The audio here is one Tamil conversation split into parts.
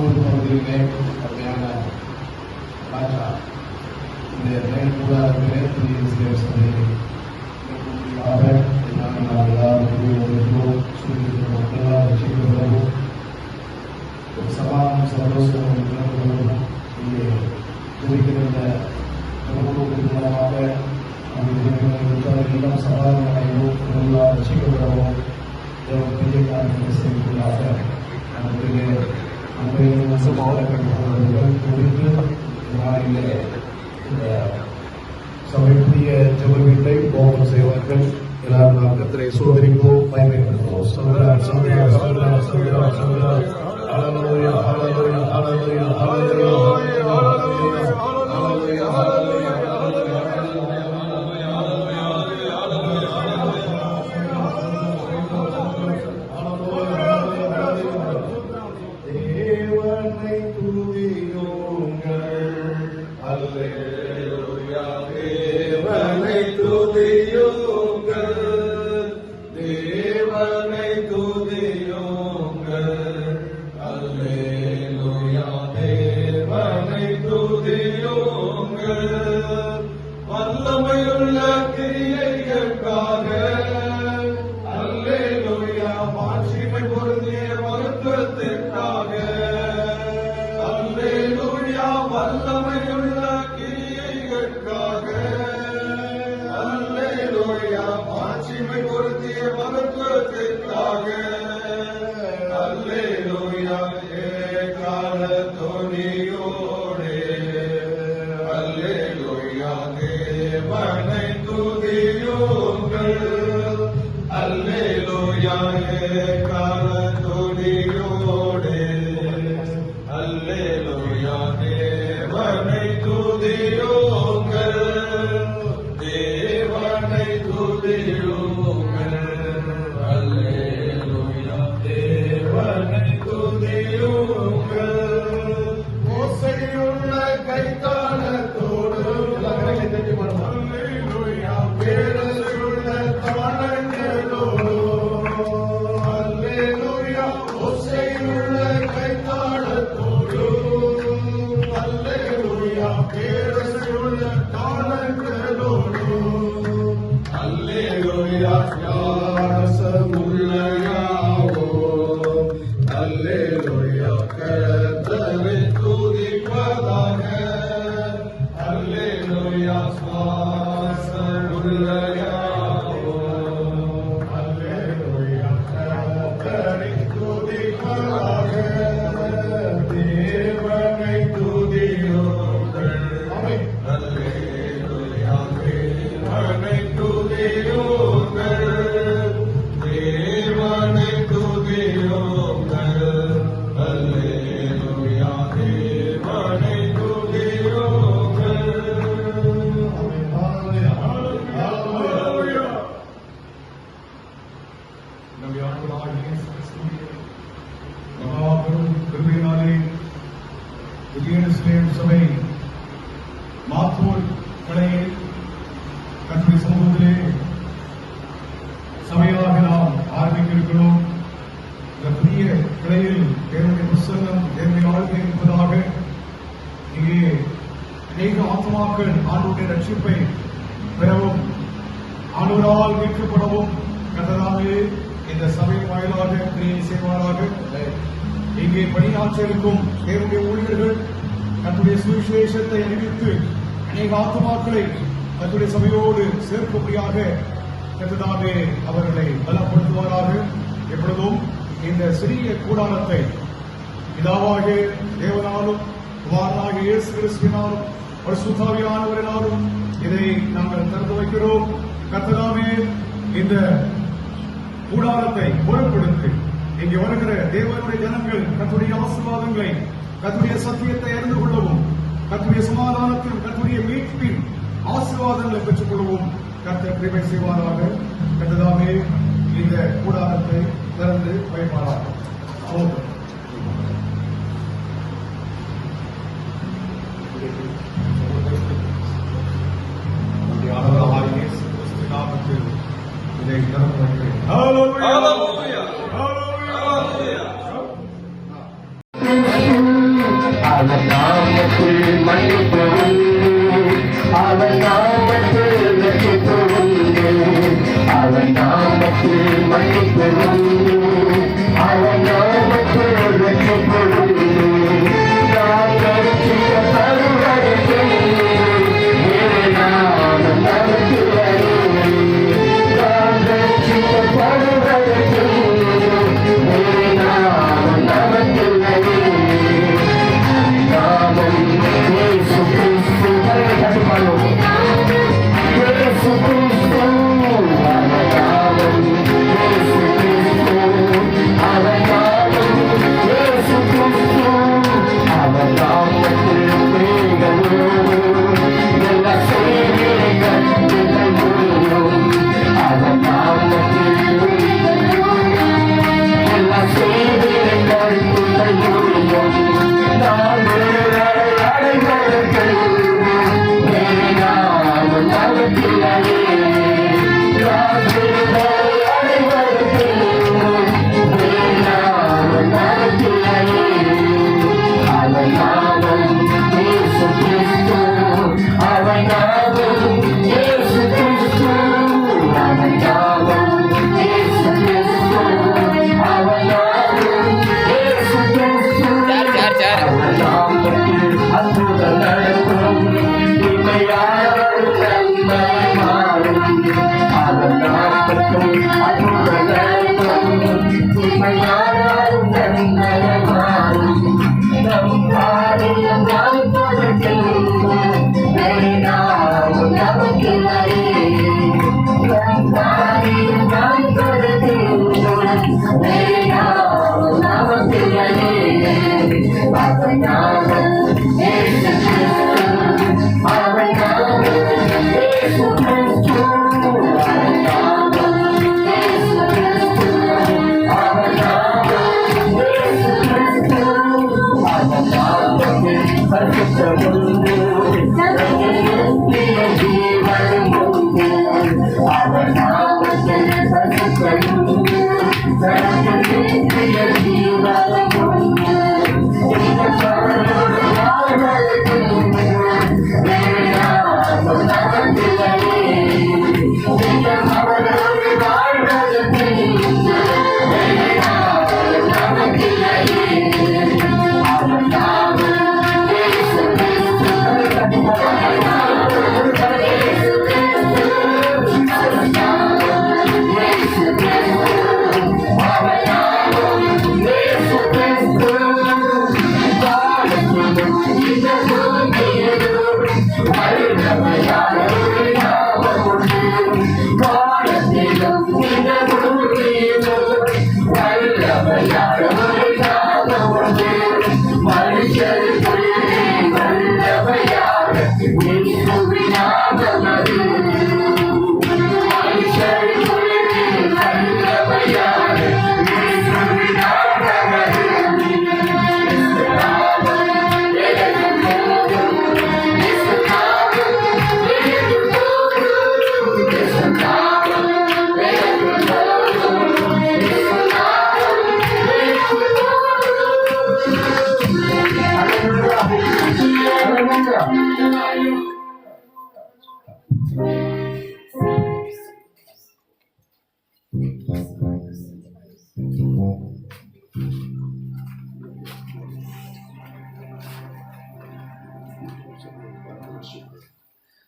மாவட்ட பகுதியிலே கடுமையான ராஜா இந்த மேல் கூடாரத்திலே புதிய சபையை சமாதானம் சந்தோஷம் இங்கே குறிக்கின்ற மூலமாக எல்லாம் சமாதானம் அடையவும் எல்லாம் ரசிக்கப்படவும் பெரிய காரணங்களை செய்வதாக குறித்து நாளிலே இந்த சபை புதிய ஜெப வீட்டை ஓபன் செய்வார்கள். எல்லாரும் நாம் கர்த்தரை சோதரிப்போம், பயன்படுத்துவோம். சொல்றார் சொல்றார் சொல்றார் சொல்றார் சொல்றார் ஹல்லேலூயா ஹல்லேலூயா ஹல்லேலூயா ஹல்லேலூயா ஹல்லேலூயா ஹல்லேலூயா தேவனை துதியுங்கள் ஹல்லேலூயா தேவனை துதியுங்கள் தேவனை துதியுங்கள் ஹல்லேலூயா தேவனை துதியுங்கள் வல்லமையுள்ள கிரியைகளுக்காக ஹல்லேலூயா மாட்சிமை பொருந்திய மகத்துவத்திற்காக ஹல்லேலூயா வல்லமையுள்ள கிரியைகளுக்காக ஹல்லேலூயா மாட்சிமை பொருந்திய மகத்துவத்திற்காக ஹல்லேலூயா ஏகால தொனியோடே ஹல்லேலூயா தேவனை துதியுங்கள் ஹல்லேலூயா ஏகால தொனியோடே ஹல்லேலூயா தேவனை துதியுங்கள் தேவனை துதியுங்கள் ஹல்லேலூயா தேவனை துதியுங்கள் ஓசையுள்ள கைத்தாளத்தோடு ஹல்லேலூயா பேரருள்ள தாளங்களோடு ஹல்லேலூயா ஓசையுள்ள கைத்தாளத்தோடு ஹல்லேலூயா பேரருள்ள தாளங்களோடு ஹல்லேலூயா ஞானமுள்ளயாவோ ஹல்லேலூயா கர்த்தரை துதிப்பதாக ஹல்லேலூயா சுவாசமுள்ளயாவோ ஹல்லேலூயா கர்த்தரை துதிப்பதாக தேவனை துதியுங்கள் ஹல்லேலூயா தேவனை துதியுங்கள் தேவனை துதியுங்கள் ஹல்லேலூயா தேவனை துதியுங்கள் ஹல்லேலூயா நம்முடைய ஆண்டவராகிய இயேசு கிறிஸ்துவின் மகாபெரும் கிருபையினாலே புதிய எருசலேம் சபை மாத்தூர் கிளையில் கர்த்தருடைய சமூகத்திலே சபையாக நாம் ஆரம்பிக்க இருக்கிறோம். இந்த புதிய கிளையில் தேவனுடைய புஸ்தகம் தேவனுடைய வாழ்க்கை இருப்பதாக இங்கே அநேக ஆத்மாக்கள் ஆண்டவருடைய ரட்சிப்பை பெறவும் ஆண்டவரால் மீட்கப்படவும் கர்த்தராலே இந்த சபை வாயிலாக கிரியை செய்வாராக. இங்கே பணியாற்றிருக்கும் தேவனுடைய ஊழியர்கள் கர்த்தருடைய சுவிசேஷத்தை அறிவித்து அநேக ஆத்மாக்களை கர்த்தருடைய சபையோடு சேர்க்கும்படியாக கர்த்தராலே அவர்களை பலப்படுத்துவாராக. எப்பொழுதும் இந்த சிறிய கூடாரத்தை பிதாவாக தேவனாலும் குமாரனாக இயேசு கிறிஸ்துவினாலும் பரிசுத்தாவியானவரினாலும் இதை நாங்கள் திறந்து வைக்கிறோம். கர்த்தராலே இந்த கூடாரத்தை பொறுப்படுத்தி இங்கே வருகிற தேவனுடைய ஜனங்கள் கர்த்தருடைய ஆசீர்வாதங்களை கர்த்தருடைய சத்தியத்தை அறிந்து கொள்ளவும் கர்த்தருடைய சமாதானத்தின் கர்த்தருடைய மீட்பின் ஆசீர்வாதங்களை பெற்றுக் கொள்ளவும் கர்த்தர் கிருபை செய்வாராக. கர்த்தராலே இந்த கூடாரத்தை திறந்து வைப்பாராக. இதை திறந்து வைக்கிறேன். Hallelujah. Hallelujah. Hallelujah. அவன் நாமத்தில் மன்னிப்பு உண்டு, அவன் நாமத்தில் ரட்சிப்பு உண்டு, அவன் நாமத்தில் மன்னிப்பு உண்டு, அவன் நாமத்தில் ரட்சிப்பு உண்டு. நான் ரட்சிக்க பருவதற்கு வேறு நாமம் நமக்கில்லை, நான் ரட்சிக்க பருவதற்கு வேறு நாமம் நமக்கில்லை. நாமம் இயேசு கிறிஸ்து. கண்டிப்பாக இயேசு கிறிஸ்து, அவன் நாமம் இயேசு கிறிஸ்து, அவன் நாமம் இயேசு கிறிஸ்து, அவன் நாமத்தில் மேகங்களோடு எல்லா செய்திகள் முடியும், அவன் நாமத்தில் எல்லா செய்திகள் முடியும். நான் அடைவதற்கு நாமம் நமக்கில்லை, அடைவதற்கு நாமம் நமக்கில்லை. அவன் நாமம் இயேசு கிறிஸ்து, அவன் நாமம் இயேசு கிறிஸ்து, அவன் நாமம் இயேசு கிறிஸ்து, அவன் நாமம் இயேசு கிறிஸ்து. அவன் நாமத்தில் அற்புதம் நடக்கும், இமையாரும் நன்மை மாறும், அவன் நாமத்தில் அற்புதம் நடக்கும், இமையாரும் நன்மை மாறும். நம் பாதையும் நாம் கொடுக்கின்றோம், வேறு நாமம் நமக்கில்லை, நம் பாதையும் நாம் கொடுக்கின்றோம், வேறு நாமம் நமக்கில்லை. அவன் நாமம் இயேசு கிறிஸ்து, அவன் நாமம் இயேசு கிறிஸ்து, அவன் நாமம் இயேசு கிறிஸ்து, அவன் நாமம் இயேசு கிறிஸ்து, அவன் நாமத்தில் பரிசுத்தம் உண்டு, நித்திய ஜீவன் உண்டு, அவன் நாமத்தில் பரிசுத்தம் உண்டு, நித்திய ஜீவன் உண்டு.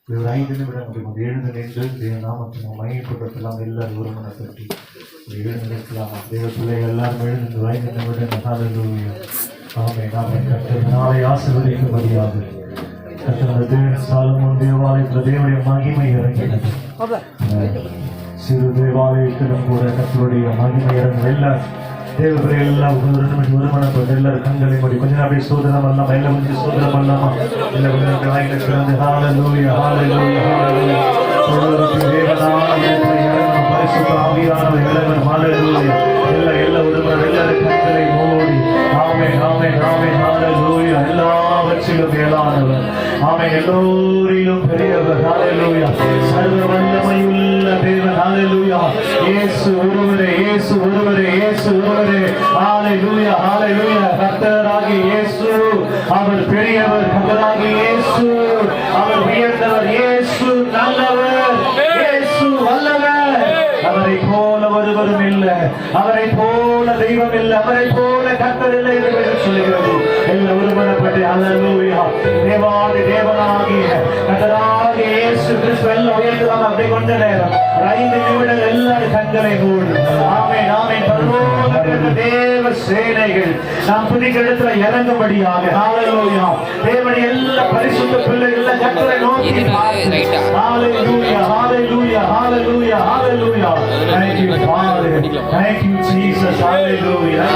ஒரு 5 நிமிடங்கள் எழுந்து நின்று தேவ நாமத்தை மையப்படுத்தலாம். எல்லாரும் ஒரு மன தட்டி எழுந்து நிற்கலாம். தேவ பிள்ளைகள் எல்லாரும் எழுந்து 5 நிமிடங்கள். ஹல்லேலூயா. ஆமென். ஆமென். கர்த்தர் நாளை ஆசீர்வதிக்கும்படியாக கர்த்தர் தேவன் சாலமோன் தேவாலயத்தில் தேவனுடைய மகிமை இறங்கினது. சிறு தேவாலயத்திலும் கூட கர்த்தருடைய மகிமை இறங்கும். எல்லாரும் தேவரை எல்லாம் ஒருமனப்பட்டு எல்லாரும் கண்களை மூடி கொஞ்ச நாள் அப்படியே சோதனம் பண்ணலாமா? எல்லாம் கொஞ்சம் சோதனம் பண்ணலாமா? எல்லாம் கொஞ்சம் வாயில திறந்து ஹல்லேலூயா ஹல்லேலூயா ஹல்லேலூயா. பரிசுத்த ஆவியானவர் இறைவன் ஹல்லேலூயா. எல்லாம் ஒருமனம் எல்லாரும் கண்களை மூடி ஆமென் ஆமென் ஆமென் ஹல்லேலூயா. எல்லாவற்றிலும் மேலானவர் ஆமென். எல்லோரிலும் பெரியவர் ஹல்லேலூயா. சர்வ வல்லமையுள்ள தேவன் ஹல்லேலூயா. இயேசு ஒருவரே இயேசு ஒருவரே இயேசு ஒருவரே. ஹல்லேலூயா ஹல்லேலூயா. கர்த்தராகிய இயேசு அவர் பெரியவர், கர்த்தராகிய இயேசு அவர் உயர்ந்தவர், இயேசு நல்லவர், இயேசு வல்லவர். அவரை போல ஒருவரும் இல்லை, அவரை போல தெய்வம் இல்லை, அவரை போல கர்த்தர் இல்லை என்று சொல்கிறது. எல்லாம் ஒருமனப்பட்டு அல்லேலூயா. தேவாதி தேவனாகிய கர்த்தராகிய இயேசு கிறிஸ்து எல்லாம் உயர்ந்ததாக அப்படி கொண்ட நேரம் 5 நிமிடங்கள் எல்லாரும் கண்களை மூடு. ஆமென், ஆமென். பரலோகத்திலிருந்து தேவ சேனைகள் நாம் துதிக்கிற இடத்துல இறங்கும்படியாக ஹalleluya. தேவனுடைய எல்லா பரிசுத்த பிள்ளைகள் கர்த்தரை நோக்கி பார்த்து ஹalleluya, ஹalleluya, ஹalleluya, ஹalleluya. Thank you Father, thank you Jesus, hallelujah.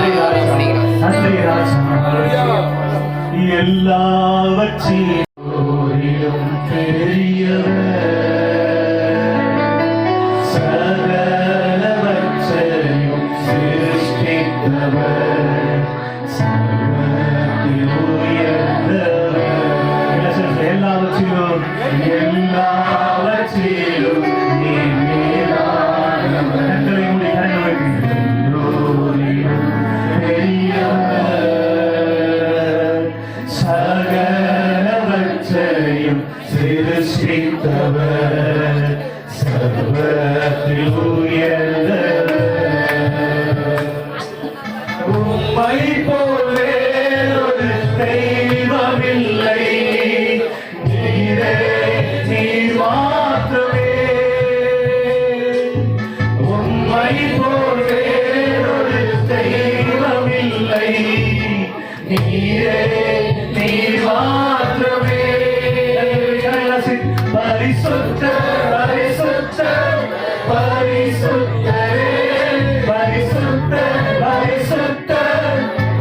நன்றி ராஜா. எல்லாவற்றையும் பெரியவர், சகலவற்றையும் சிருஷ்டித்தவர், சர்வத்தில் உயர்ந்தவர். எல்லாவற்றிலும் எல்லாவற்றிலும் நீர் மேலானவர். கண்களை மூடி கரங்களை சகலவற்றையும் சிருஷ்டித்தவர், சர்வத்தில் உயர்ந்தவர். உம்மை போல் வேறொரு தெய்வமில்லை, நீரே நீர் மாத்திரமே. உம்மை போல் வேறொரு தெய்வமில்லை, நீரே நீர் மாத்திரமே. பரிசுத்த பரிசுத்த பரிசுத்தரே, பரிசுத்த பரிசுத்த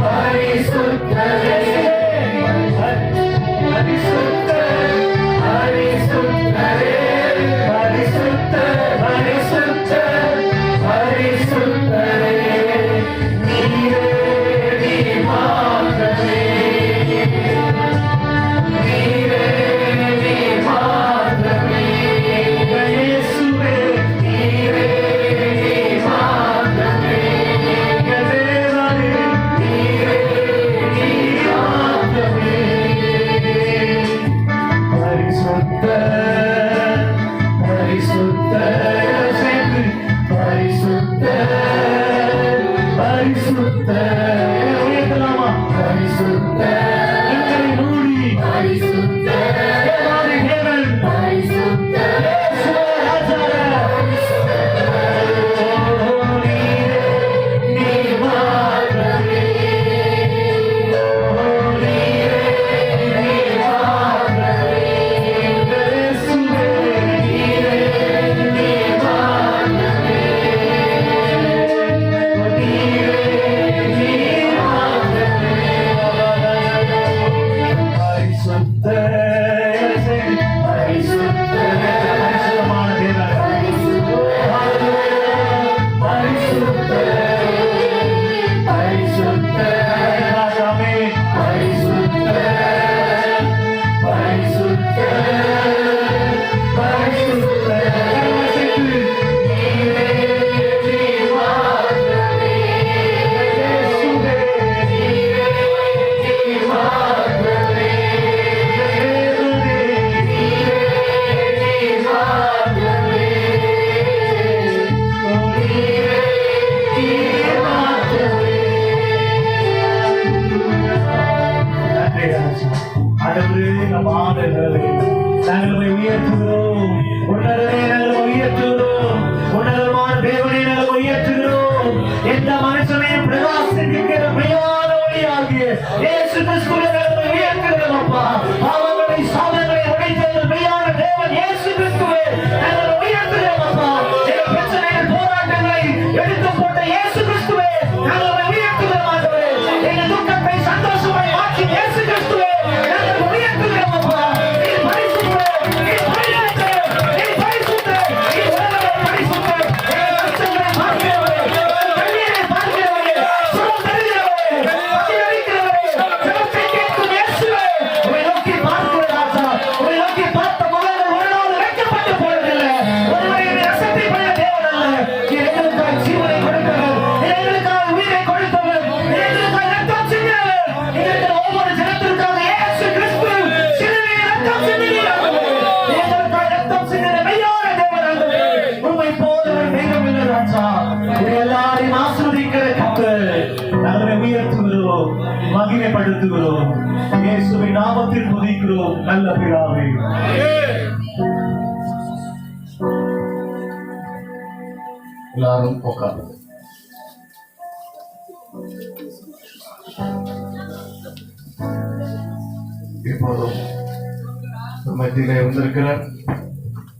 பரிசுத்தரே, பரிசுத்த பரிசுத்தரே, பரிசுத்த பரிசுத்த பரிசுத்தரே, நீரே நீர் மாத்திரமே, நீரே நீர் மாத்திரமே. இயேசுவே நீரே நீர் மாத்திரமே, தேவனே நீரே நீர் மாத்திரமே. பரிசுத்த பரிசுத்த சேர்ந்து பரிசுத்த பரிசுத்த உயர்த்தலாமா? பரிசுத்த கண்களை மூடி பரிசுத்த தேவன் பரிசுத்த Keep செலுத்துகிறோம். இயேசுவின் நாமத்தில் துதிக்கிறோம் நல்ல பிதாவே. எல்லாரும் உட்காருங்க. இப்போதும் மத்தியிலே வந்திருக்கிற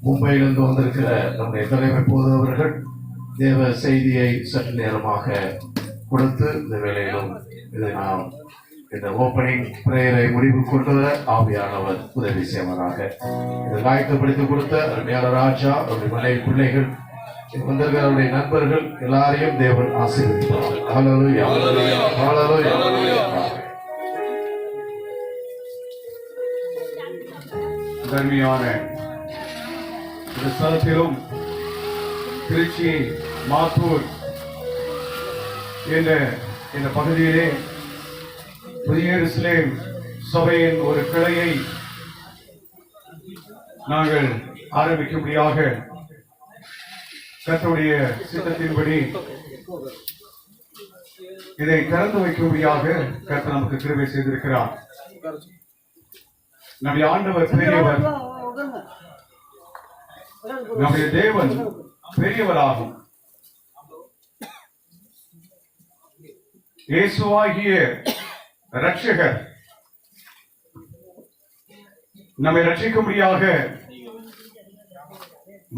மும்பையிலிருந்து வந்திருக்கிற நம்முடைய தலைவர் போது அவர்கள் தேவ செய்தியை சற்று நேரமாக கொடுத்து இந்த வேளையிலும் இதை நாம் இந்த ஓப்பனிங் பிரேயரை முடிவு கொண்டு வர ஆவியானவர் உதவி செய்வதாக. இதை ஆயத்தப்படுத்தி கொடுத்த அருமையான ராஜா, அவருடைய மனைவி, பிள்ளைகள், வந்திருக்கிற அவருடைய நண்பர்கள் எல்லாரையும் தேவன் ஆசீர்வதிப்பார். ஹல்லேலூயா, ஹல்லேலூயா. தர்மியான இந்த ஸ்தலத்திலும் திருச்சி மாத்தூர் என்ற இந்த பகுதியிலே புதிய எருசலேம் சபையின் ஒரு கிளையை நாங்கள் ஆரம்பிக்கும்படியாக கர்த்தருடைய சித்தத்தின்படி இதை திறந்து வைக்கும்படியாக கர்த்தர் நமக்கு கிருபை செய்திருக்கிறார். நம்முடைய ஆண்டவர் பெரியவர், நம்முடைய தேவன் பெரியவராகும். இயேசுவாகிய இரட்சகர் நம்மை ரட்சிக்கும்படியாக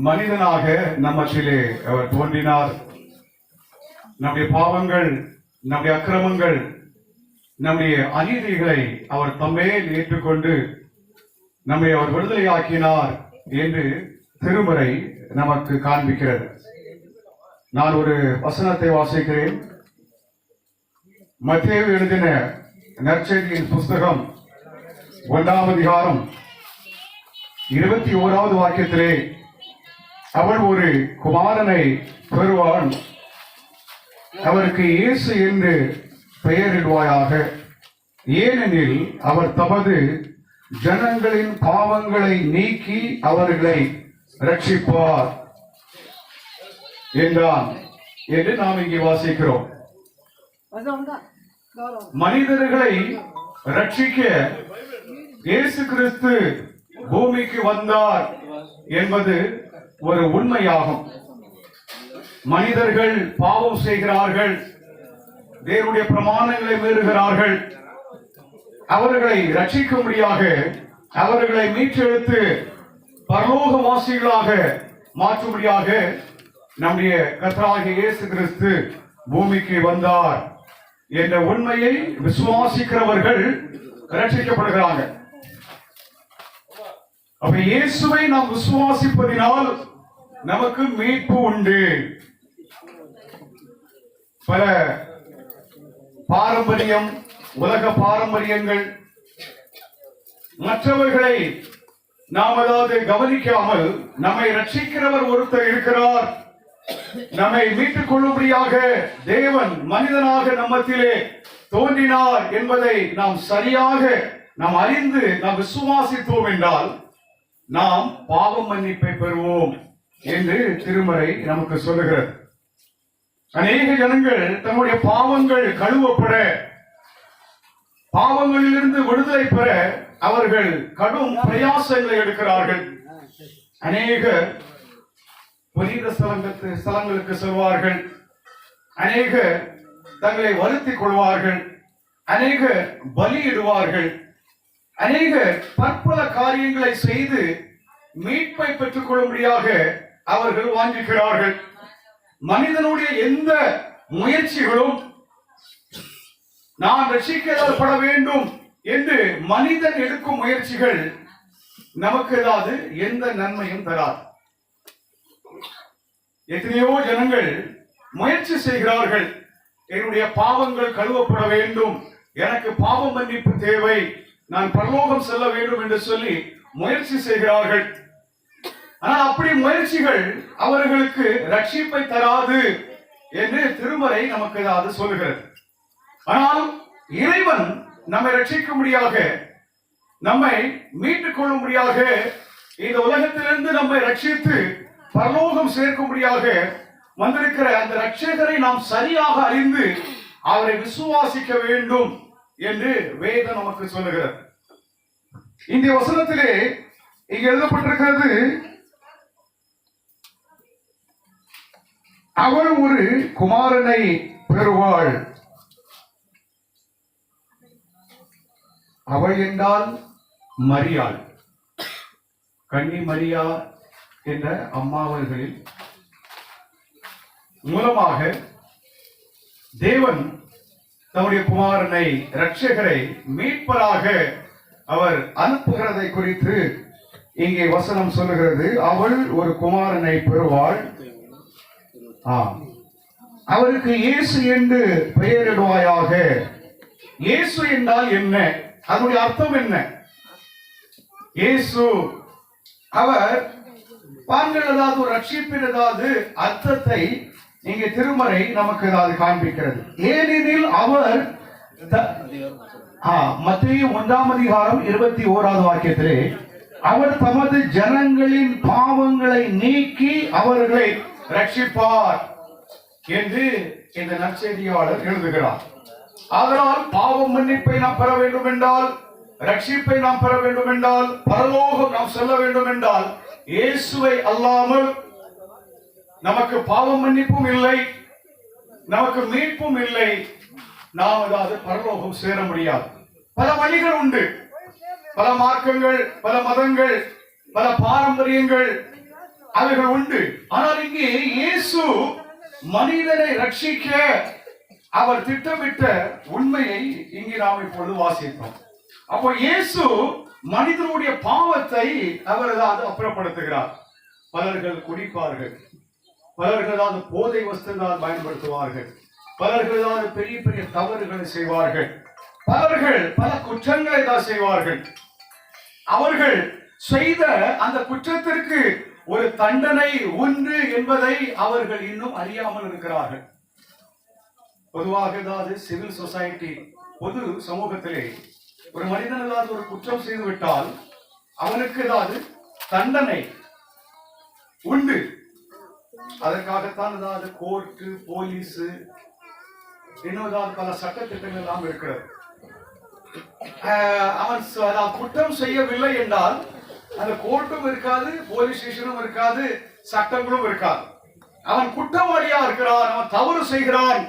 மனிதனாக நம்மத்திலே அவர் தோன்றினார். நம்முடைய பாவங்கள், நம்முடைய அக்கிரமங்கள், நம்முடைய அநீதிகளை அவர் தம்மேல் ஏற்றுக்கொண்டு நம்மை அவர் விடுதலையாக்கினார் என்று திருமறை நமக்கு காண்பிக்கிறது. நான் ஒரு வசனத்தை வாசிக்கிறேன். மத்தேயு எழுதின நற்செய்தியின் புஸ்தகம் 1ஆம் அதிகாரம் 21வது வாக்கியத்திலே அவள் ஒரு குமாரனை பெறுவான், அவருக்கு இயேசு என்று பெயரிடுவாயாக, ஏனெனில் அவர் தமது ஜனங்களின் பாவங்களை நீக்கி அவர்களை ரட்சிப்பார் என்றான் என்று நாம் இங்கே வாசிக்கிறோம். மனிதர்களை ரட்சிக்க இயேசு கிறிஸ்து பூமிக்கு வந்தார் என்பது ஒரு உண்மையாகும். மனிதர்கள் பாவம் செய்கிறார்கள், தேவனுடைய பிரமாணங்களை மீறுகிறார்கள். அவர்களை ரட்சிக்கும்படியாக, அவர்களை மீட்டெடுத்து பரலோகவாசிகளாக மாற்றும்படியாக நம்முடைய கர்த்தராகிய இயேசு கிறிஸ்து பூமிக்கு வந்தார் என்ற உண்மையை விசுவாசிக்கிறவர்கள் ரட்சிக்கப்படுகிறாங்க. அப்ப இயேசுவை நாம் விசுவாசிப்பதினால் நமக்கு மீட்பு உண்டு. பல பாரம்பரியம், உலக பாரம்பரியங்கள், மற்றவர்களை நாம் அதாவது கவனிக்காமல் நம்மை ரட்சிக்கிறவர் ஒருத்தர் இருக்கிறார், நம்மை மீட்டுக் கொள்ளும்படியாக தேவன் மனிதனாக நம்மத்திலே தோன்றினார் என்பதை நாம் சரியாக நாம் அறிந்து நாம் விசுவாசித்தோம் என்றால் நாம் பாவ மன்னிப்பை பெறுவோம் என்று திருமறை நமக்கு சொல்லுகிறது. அநேக ஜனங்கள் தங்களுடைய பாவங்கள் கழுவப்பட, பாவங்களிலிருந்து விடுதலை பெற அவர்கள் கடும் பிரயாசங்களை எடுக்கிறார்கள். அநேக புனித ஸ்தலங்களுக்கு செல்வார்கள், அநேக தங்களை வருத்திக் கொள்வார்கள், அநேக பலியிடுவார்கள், அநேக பற்பல காரியங்களை செய்து மீட்பை பெற்றுக் கொள்ளும்படியாக அவர்கள் வாஞ்சிக்கிறார்கள். மனிதனுடைய எந்த முயற்சிகளும் நான் ரட்சிக்கப்பட வேண்டும் என்று மனிதன் எடுக்கும் முயற்சிகள் நமக்கு ஏதாவது எந்த நன்மையும் தராது. எத்தனையோ ஜனங்கள் முயற்சி செய்கிறார்கள், என்னுடைய பாவங்கள் கழுவப்பட வேண்டும், எனக்கு பாவ மன்னிப்பு தேவை, நான் பரலோகம் செல்ல வேண்டும் என்று சொல்லி முயற்சி செய்கிறார்கள். ஆனால் அப்படி முயற்சிகள் அவர்களுக்கு ரட்சிப்பை தராது என்று திருமறை நமக்கு ஏதாவது சொல்லுகிறது. ஆனால் இறைவன் நம்மை ரட்சிக்கும்படியாக, நம்மை மீட்டுக் கொள்ளும்படியாக, இந்த உலகத்திலிருந்து நம்மை ரட்சித்து பரலோகம் சேர்க்கும்படியாக வந்திருக்கிற அந்த ரட்சகரை நாம் சரியாக அறிந்து அவரை விசுவாசிக்க வேண்டும் என்று வேதம் நமக்கு சொல்லுகிறது. இந்த வசனத்திலே இங்க எழுதப்பட்டிருக்கிறது, அவள் ஒரு குமாரனை பெறுவாள். அவள் என்றால் மரியாள், கன்னி மரியா என்ற அம்மாவர்களில் மூலமாக தேவன் தம்முடைய குமாரனை, இரட்சகரை, மீட்பராக அவர் அனுப்புகிறதை குறித்து இங்கே வசனம் சொல்லுகிறது. அவள் ஒரு குமாரனை பெறுவாள், அவருக்கு இயேசு என்று பெயரிடுவாயாக. இயேசு என்றால் என்ன? அதனுடைய அர்த்தம் என்ன? இயேசு அவர் பாருங்கள், ஏதாவது ஒரு ரட்சிப்பின் ஏதாவது அர்த்தத்தை இங்கே திருமறை நமக்கு ஏதாவது காண்பிக்கிறது. ஏனெனில் அவர் மத்தேயு 1:21 வாக்கியத்திலே அவர் தமது ஜனங்களின் பாவங்களை நீக்கி அவர்களை ரட்சிப்பார் என்று இந்த நற்செய்தியாளர் எழுதுகிறார். அதனால் பாவம் மன்னிப்பை நாம் பெற வேண்டும் என்றால், ரட்சிப்பை நாம் பெற வேண்டும் என்றால், பரலோகம் நாம் செல்ல வேண்டும் என்றால், இயேசுவை அல்லாமல் நமக்கு பாவம் மன்னிப்பும் இல்லை, நமக்கு மீட்பும் இல்லை, நாம் அதாவது பரலோகம் சேர முடியாது. பல வழிகள் உண்டு, பல மார்க்கங்கள், பல மதங்கள், பல பாரம்பரியங்கள் அவைகள் உண்டு. ஆனால் இங்கே இயேசு மனிதனை ரட்சிக்க அவர் திட்டமிட்ட உண்மையை இங்கே நாம் இப்பொழுது வாசித்தோம். அப்போ இயேசு மனிதனுடைய பாவத்தை அவர் ஏதாவது அப்புறப்படுத்துகிறார். பலர்கள் குடிப்பார்கள், பலர்கள் ஏதாவது போதை வஸ்துகளால் பயன்படுத்துவார்கள், பலர்கள் ஏதாவது பெரிய பெரிய தவறுகளை செய்வார்கள், பலர்கள் பல குற்றங்களை தான் செய்வார்கள். அவர்கள் செய்த அந்த குற்றத்திற்கு ஒரு தண்டனை உண்டு என்பதை அவர்கள் இன்னும் அறியாமல் இருக்கிறார்கள். பொதுவாக ஏதாவது சிவில் சொசைட்டி, பொது சமூகத்திலே ஒரு மனிதன் ஏதாவது ஒரு குற்றம் செய்து விட்டால் அவனுக்கு ஏதாவது தண்டனை உண்டு. அதற்காகத்தான் ஏதாவது கோர்ட்டு, போலீஸ், இன்னும் ஏதாவது பல சட்டத்திட்டங்கள் எல்லாம் இருக்கிறது. அவன் குற்றம் செய்யவில்லை என்றால் அந்த கோர்ட்டும் இருக்காது, போலீஸ் ஸ்டேஷனும் இருக்காது, சட்டங்களும் இருக்காது. அவன் குற்றவாளியா இருக்கிறான், அவன் தவறு செய்கிறான்,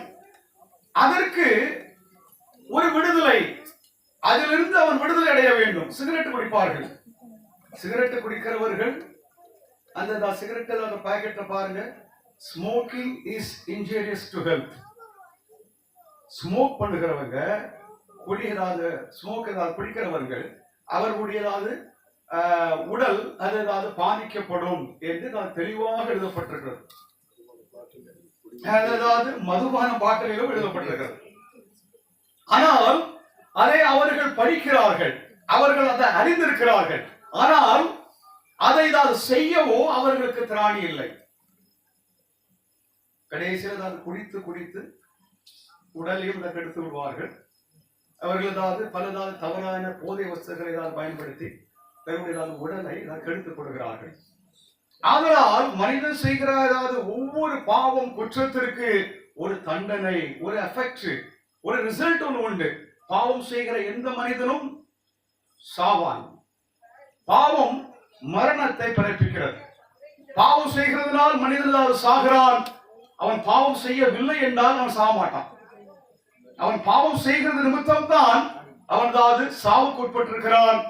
அதற்கு ஒரு விடுதலை, அதிலிருந்து அவன் விடுதலை அடைய வேண்டும். சிகரெட் குடிப்பார்கள், சிகரெட் குடிக்கிறவர்கள் அந்த சிகரெட் அந்த பாக்கெட்டை பாருங்க, smoking is injurious to health. Smoke பண்ணுகிறவங்க, ஸ்மோக் ஏதாவது குடிக்கிறவர்கள் அவர்களுடைய உடல் அது ஏதாவது பாதிக்கப்படும் என்று தெளிவாக எழுதப்பட்டிருக்கிறது. அதாவது மதுபான பாட்டிலும் எழுதப்பட்டிருக்கிறது. ஆனால் அதை அவர்கள் படிக்கிறார்கள், அவர்கள் அதை அறிந்திருக்கிறார்கள். ஆனால் அதை செய்யவோ அவர்களுக்கு திராணி இல்லை. கடைசியில் அதை குடித்து குடித்து உடலையும் கெடுத்து விடுவார்கள். அவர்கள் பல தவறான போதை வஸ்துகளை பயன்படுத்தி தன்னுடைய உடலை கெடுத்துக் கொடுக்கிறார்கள். அதனால் மனிதன் செய்கிற ஒவ்வொரு பாவம் குற்றத்திற்கு ஒரு தண்டனை, ஒரு எஃபெக்ட், ஒரு ரிசல்ட் ஒன்று உண்டு. பாவம் செய்கிற எந்த மனிதனும் சாவான். பாவம் மரணத்தை பிறப்பிக்கிறது. பாவம் செய்கிறதுனால் மனிதன் சாகிறான். அவன் பாவம் செய்யவில்லை என்றால் அவன் சாக மாட்டான். அவன் பாவம் செய்கிறது நிமித்தம் தான் அவன் சாவுக்கு உட்பட்டிருக்கிறான்.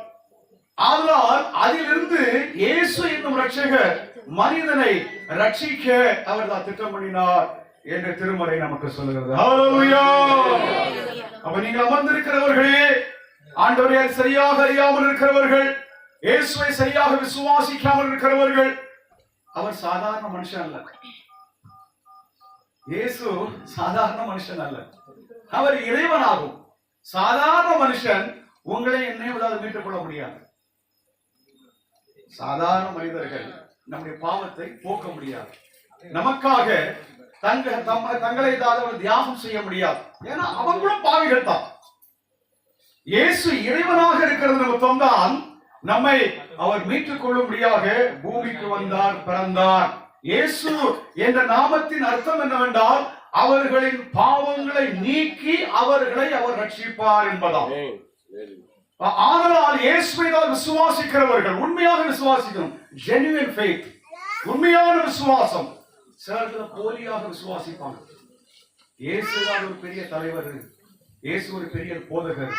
ஆனால் அதிலிருந்து இயேசு என்னும் இரட்சகர் மனிதனை ரட்சிக்க அவர் திட்டம் பண்ணினார் என்று திருமறை நமக்கு சொல்லுகிறது. ஹல்லேலூயா! அப்ப நீங்கள் அமர்ந்திருக்கிறவர்களே, ஆண்டவரை சரியாக அறியாமல் இருக்கிறவர்கள், இயேசுவை சரியாக விசுவாசிக்காமல் இருக்கிறவர்கள், அவர் சாதாரண மனுஷன் அல்ல. இயேசு சாதாரண மனுஷன் அல்ல, அவர் இறைவனாகும். சாதாரண மனுஷன் உங்களை என்னை மீட்டுக் கொள்ள முடியாது. சாதாரண மனிதர்கள் நம்முடைய பாவத்தை போக்க முடியாது. நமக்காக தங்களை தியாகம் செய்ய முடியாது. ஏன்னா அவங்களும் பாவிகள் தான். இயேசு இறைவனாக இருக்கிறது நிமித்தம் தான் நம்மை அவர் மீட்டுக் கொள்ளும்படியாக பூமிக்கு வந்தார், பிறந்தார். இயேசு என்ற நாமத்தின் அர்த்தம் என்னவென்றால் அவர்களின் பாவங்களை நீக்கி அவர்களை அவர் ரட்சிப்பார் என்பதாம். ஆதலால் இயேசுவை தான் விசுவாசிக்கிறவர்கள், உண்மையாக விசுவாசிக்கணும், ஜெனுவின் ஃபெய்த், உண்மையான விசுவாசம். சிலர் போலியாக விசுவாசிப்பாங்க. இயேசுதான் ஒரு பெரிய தலைவர், இயேசு ஒரு பெரிய போதகர்,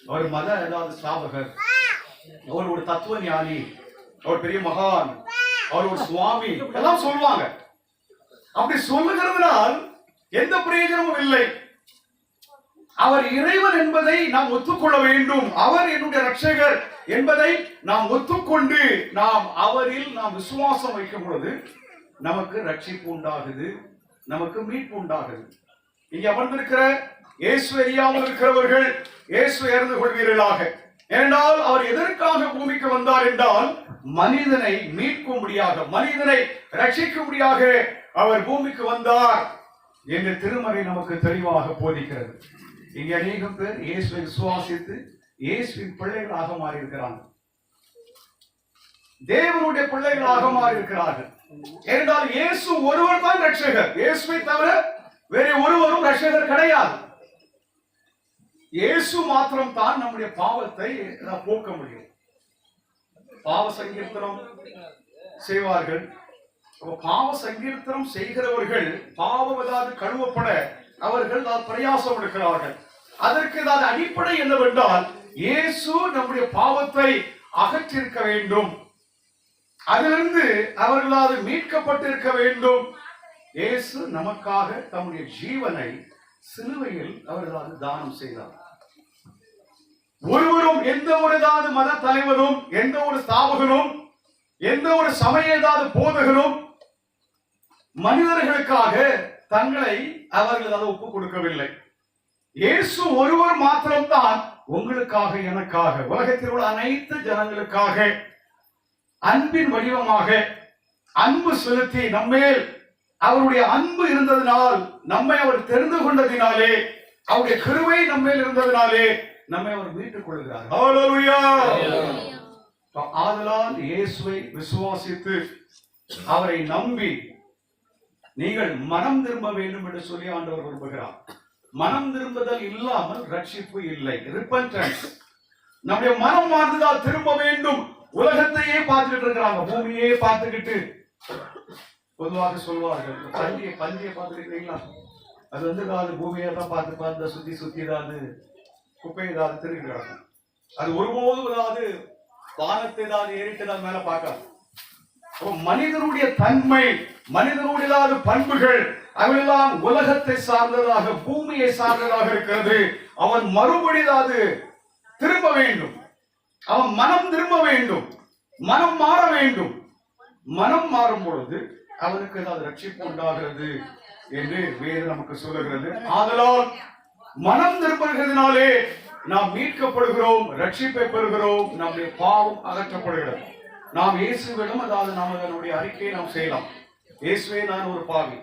அவர் மத ஏதாவது ஸ்தாபகர், அவர் ஒரு தத்துவ ஞானி, அவர் பெரிய மகான், அவர் ஒரு சுவாமி எல்லாம் சொல்லுவாங்க. அப்படி சொல்லுகிறதுனால் எந்த பிரயோஜனமும் இல்லை. அவர் இறைவன் என்பதை நாம் ஒத்துக்கொள்ள வேண்டும். அவர் என்னுடைய ரட்சகர் என்பதை நாம் ஒத்துக்கொண்டு நாம் அவரில் நாம் விசுவாசம் வைக்கும் பொழுது நமக்கு ரட்சிப்பு உண்டாகுது, நமக்கு மீட்பு உண்டாகுது. இங்கே அமர்ந்திருக்கிற இயேசு அறியாமல் இருக்கிறவர்கள் இயேசு அறிந்து கொள்வீர்களாக. ஏனென்றால் அவர் எதற்காக பூமிக்கு வந்தார் என்றால் மனிதனை மீட்கும்படியாக, மனிதனை ரட்சிக்கும்படியாக அவர் பூமிக்கு வந்தார் என்று திருமறை நமக்கு தெளிவாக போதிக்கிறது. இங்கே அநேகம் பேர் இயேசுவை விசுவாசித்து இயேசுவின் பிள்ளைகளாக மாறி இருக்கிறாங்க, தேவனுடைய பிள்ளைகளாக மாறி இருக்கிறார்கள். ஏனென்றால் இயேசு ஒருவர் தான் ரட்சகர், இயேசுவை தவிர வேற ஒருவரும் ரட்சகர் கிடையாது. இயேசு மாத்திரம் தான் நம்முடைய பாவத்தை போக்க முடியும். பாவ சங்கீர்த்தனம் செய்வார்கள். பாவ சங்கீர்த்தனம் செய்கிறவர்கள் பாவம் ஏதாவது கழுவப்பட அவர்கள் பிரயாசம் எடுக்கிறார்கள். அதற்கு ஏதாவது அடிப்படை என்னவென்றால் இயேசு நம்முடைய பாவத்தை அகற்றிருக்க வேண்டும், அதிலிருந்து அவர்களாவது மீட்கப்பட்டிருக்க வேண்டும். இயேசு நமக்காக தம்முடைய ஜீவனை சிலுவையில் அவர்களாவது தானம் செய்தார். ஒருவரும் எந்த ஒரு மத தலைவரும், எந்த ஒரு ஸ்தாபகனும், எந்த ஒரு சமய போதகனும் மனிதர்களுக்காக தங்களை அவர்கள் ஒப்புக் கொடுக்கவில்லை. இயேசு ஒருவர் மாத்திரம்தான் உங்களுக்காக, எனக்காக, உலகத்தில் உள்ள அனைத்து ஜனங்களுக்காக அன்பின் வடிவமாக அன்பு செலுத்தி நம்மேல் அவருடைய அன்பு இருந்ததினால், நம்மை அவர் தெரிந்து கொண்டதினாலே, அவருடைய கிருபை நம்மேல் இருந்ததினாலே நம்மை அவர் மீட்டுக் கொள்கிறார். ஹல்லேலூயா. ஆதலால் இயேசுவை விசுவாசித்து அவரை நம்பி நீங்கள் மனம் திரும்ப வேண்டும் என்று சொல்லி ஆண்டவர் விரும்புகிறார். மனம் திரும்புதல் இல்லாமல் ரட்சிப்பு இல்லை. ரிப்பன்டன்ஸ். நம்முடைய மனம் மாறுதல் திரும்ப வேண்டும். உலகத்தையே பார்த்துக்கிட்டு இருக்கிறாங்க, பூமியே பார்த்துக்கிட்டு. பொதுவாக சொல்வார்கள், பந்தியை பார்த்துருக்கீங்களா? அது பூமியை தான் பார்த்து சுத்தி ஏதாவது குப்பை ஏதாவது திருக்கிறாங்க. அது ஒருபோதும் வானத்தை ஏறிட்டு மேல பார்க்காது. மனிதனுடைய தன்மை, மனிதனுடைய பண்புகள் அவையெல்லாம் உலகத்தை சார்ந்ததாக, பூமியை சார்ந்ததாக இருக்கிறது. அவன் மறுபடியாவது திரும்ப வேண்டும், அவன் மனம் திரும்ப வேண்டும், மனம் மாற வேண்டும். மனம் மாறும் பொழுது அவனுக்கு ஏதாவது ரட்சிப்பு உண்டாகிறது என்று வேதம் நமக்கு சொல்லுகிறது. ஆதலால் மனம் திரும்புகிறதுனாலே நாம் மீட்கப்படுகிறோம், ரட்சிப்பை பெறுகிறோம், நம்முடைய பாவம் அகற்றப்படுகிறது. நாம் இயேசுவிடம் நாம் அதனுடைய அறிக்கையை நாம் செய்யலாம். இயேசுவே, நான் ஒரு பாவி,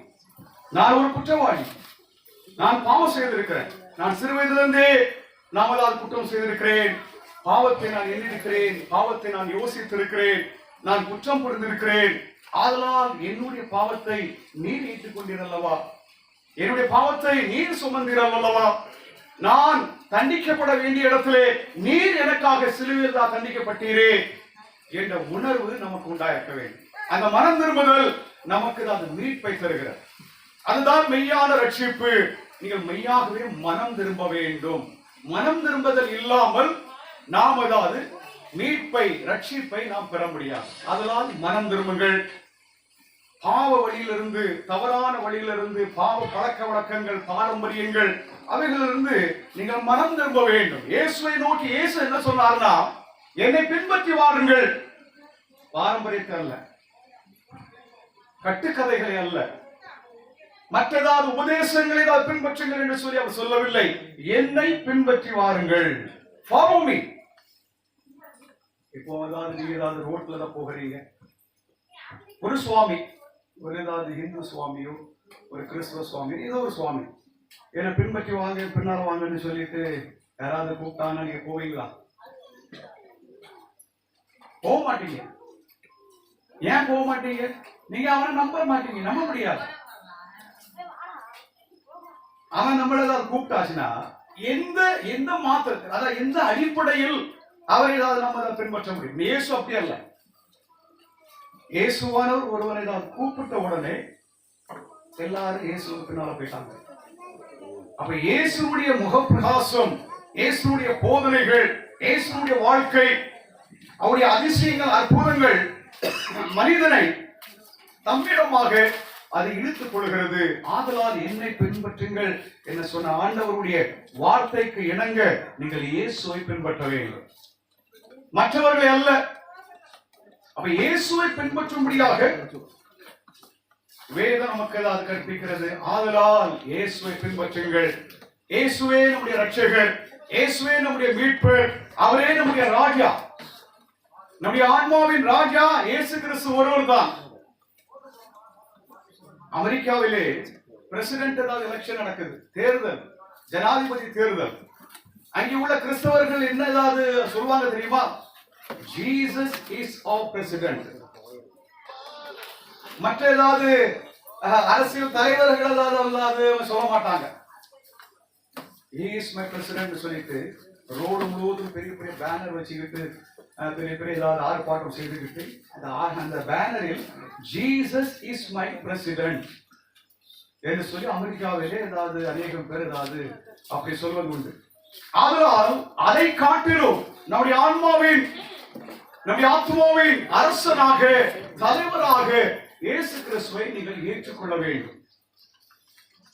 நான் ஒரு குற்றவாளி, நான் பாவம் செய்திருக்கிறேன், நான் சிறு வயதிலிருந்தே நான் குற்றம் செய்திருக்கிறேன், பாவத்தை நான் எண்ணிருக்கிறேன், பாவத்தை நான் யோசித்திருக்கிறேன், நான் குற்றம் புரிந்திருக்கிறேன். ஆதலால் என்னுடைய பாவத்தை நீர் ஏற்றுக் கொண்டீரல்லவா, என்னுடைய பாவத்தை நீர் சுமந்தீரல்லவா, நான் தண்டிக்கப்பட வேண்டிய இடத்திலே நீர் எனக்காக சிலுவையில் தான் தண்டிக்கப்பட்டீரே என்ற உணர்வு நமக்கு உண்டாயிருக்க வேண்டும். அந்த மனம் திரும்புதல் நமக்கு அது மீட்பை தருகிறது. அதுதான் மெய்யான ரட்சிப்பு. நீங்கள் மெய்யாகவே மனம் திரும்ப வேண்டும். மனம் திரும்புதல் இல்லாமல் நாம் மீட்பை, ரட்சிப்பை நாம் பெற முடியாது. அதனால் மனம் திரும்புங்கள். பாவ வழியிலிருந்து, தவறான வழியிலிருந்து, பாவ பழக்க வழக்கங்கள், பாரம்பரியங்கள், அவைகளிலிருந்து நீங்கள் மனம் திரும்ப வேண்டும். இயேசுவை நோக்கி இயேசு என்ன சொன்னார்னா, என்னை பின்பற்றி வாருங்கள். பாரம்பரியத்தை அல்ல, கட்டுக்கதைகளை அல்ல, மற்றதாவது உபதேசங்களை பின்பற்றுங்கள் என்று சொல்லி அவர் சொல்லவில்லை. என்னை பின்பற்றி வாருங்கள். Follow me. இப்போ நீங்க ரோட்ல தான் போகிறீங்க, ஒரு சுவாமி, ஒரு இந்து சுவாமியோ ஒரு கிறிஸ்துவ சுவாமி, ஏதோ ஒரு சுவாமி என்னை பின்பற்றி வாங்க, பின்னால வாங்கன்னு சொல்லிட்டு யாராவது கூப்பிட்டாங்கன்னா நீங்க போவீங்களா? போக மாட்டீங்க. ஏன் போக மாட்டீங்க? நீங்க அவனை நம்ப மாட்டீங்க, நம்ப முடியாது. அவன் நம்மள ஏதாவது கூப்பிட்டாச்சுன்னா எந்த எந்த மாத்திரத்தில், அதாவது எந்த அடிப்படையில் அவரை ஏதாவது நம்ம அதை பின்பற்ற முடியும்? இயேசு அப்படி அல்ல. இயேசுவானவர் ஒருவரை தான் கூப்பிட்ட உடனே எல்லாரும் இயேசுவுக்கு பின்னால போயிட்டாங்க. அப்ப இயேசுடைய முகப்பிரகாசம், இயேசுடைய போதனைகள், இயேசுடைய வாழ்க்கை, அவருடைய அதிசயங்கள், அற்புதங்கள் மனிதனை தம்மிடமாக அதை இழுத்துக் கொள்கிறது. ஆதலால் என்னை பின்பற்றுங்கள் என்று சொன்ன ஆண்டவருடைய வார்த்தைக்கு இணங்க நீங்கள் இயேசுவை பின்பற்ற வேண்டும், மற்றவர்களை அல்ல. அப்ப இயேசுவை பின்பற்றும்படியாக வேதம் நமக்கு ஏதாவது கற்பிக்கிறது. ஆதலால் இயேசுவை பின்பற்றுங்கள். இயேசுவே நம்முடைய ரட்சகர், இயேசுவே நம்முடைய மீட்பர், அவரே நம்முடைய ராஜா, நம்முடைய ஆன்மாவின் ராஜா இயேசு கிறிஸ்து ஒருவர் தான். அமெரிக்காவிலே பிரசிடென்ட் ஏதாவது எலெக்ஷன் நடக்குது, தேர்தல், ஜனாதிபதி தேர்தல். அங்கே உள்ள கிறிஸ்தவர்கள் என்ன ஏதாவது சொல்வாங்க தெரியுமா? Jesus is our president. மற்ற ஏதாவது அரசியல் தலைவர்கள் ஏதாவது சொல்ல மாட்டாங்க. he is my president சொல்லிட்டு ரோடு முழுவதும் பெரிய பெரிய பேனர் வச்சுக்கிட்டு பெரிய பெரிய ஏதாவது ஆர்ப்பாட்டம் செய்துக்கிட்டு அந்த பேனரில் ஜீசஸ் இஸ் மை பிரசிடென்ட் என்று சொல்லி அமெரிக்காவிலே ஏதாவது அநேகம் பேர் ஏதாவது அப்படி சொல்வது உண்டு. அதனால் அதை காட்டிலும் நம்முடைய ஆன்மாவின், நம்முடைய ஆத்மாவின் அரசனாக, தலைவராக இயேசு கிறிஸ்துவை நீங்கள் ஏற்றுக்கொள்ள வேண்டும்.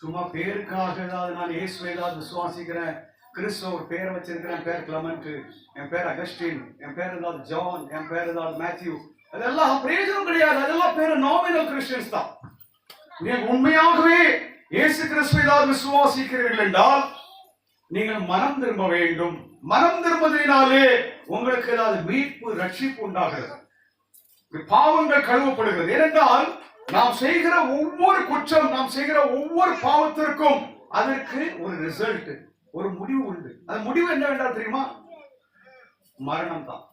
சும்மா பேருக்காக ஏதாவது நான் இயேசுவை ஏதாவது விசுவாசிக்கிறேன், கிறிஸ்துவ ஒரு பேரை வச்சிருக்கிறேன், பேர் கிளமெண்ட், என் பேர் அகஸ்டின், என் பேர் ஏதாவது ஜான், என் பேர் ஏதாவது மேத்யூ, அதெல்லாம் பிரயோஜனம் கிடையாது. அதெல்லாம் பேரு நாமினல் கிறிஸ்டியன்ஸ் தான். நீங்கள் உண்மையாகவே இயேசு கிறிஸ்துவை ஏதாவது விசுவாசிக்கிறீர்கள் என்றால் நீங்கள் மனம் திரும்ப வேண்டும். மனம் திரும்புவதனாலே உங்களுக்கு ஏதாவது மீட்பு, ரட்சிப்பு உண்டாகிறது, பாவங்கள் கழுவப்படுகிறது. ஏனென்றால் நாம் செய்கிற ஒவ்வொரு குற்றம், நாம் செய்கிற ஒவ்வொரு பாவத்திற்கும் அதற்கு ஒரு ரிசல்ட், ஒரு முடிவு உண்டு. அந்த முடிவு என்னவென்றால் தெரியுமா? மரணம் தான்.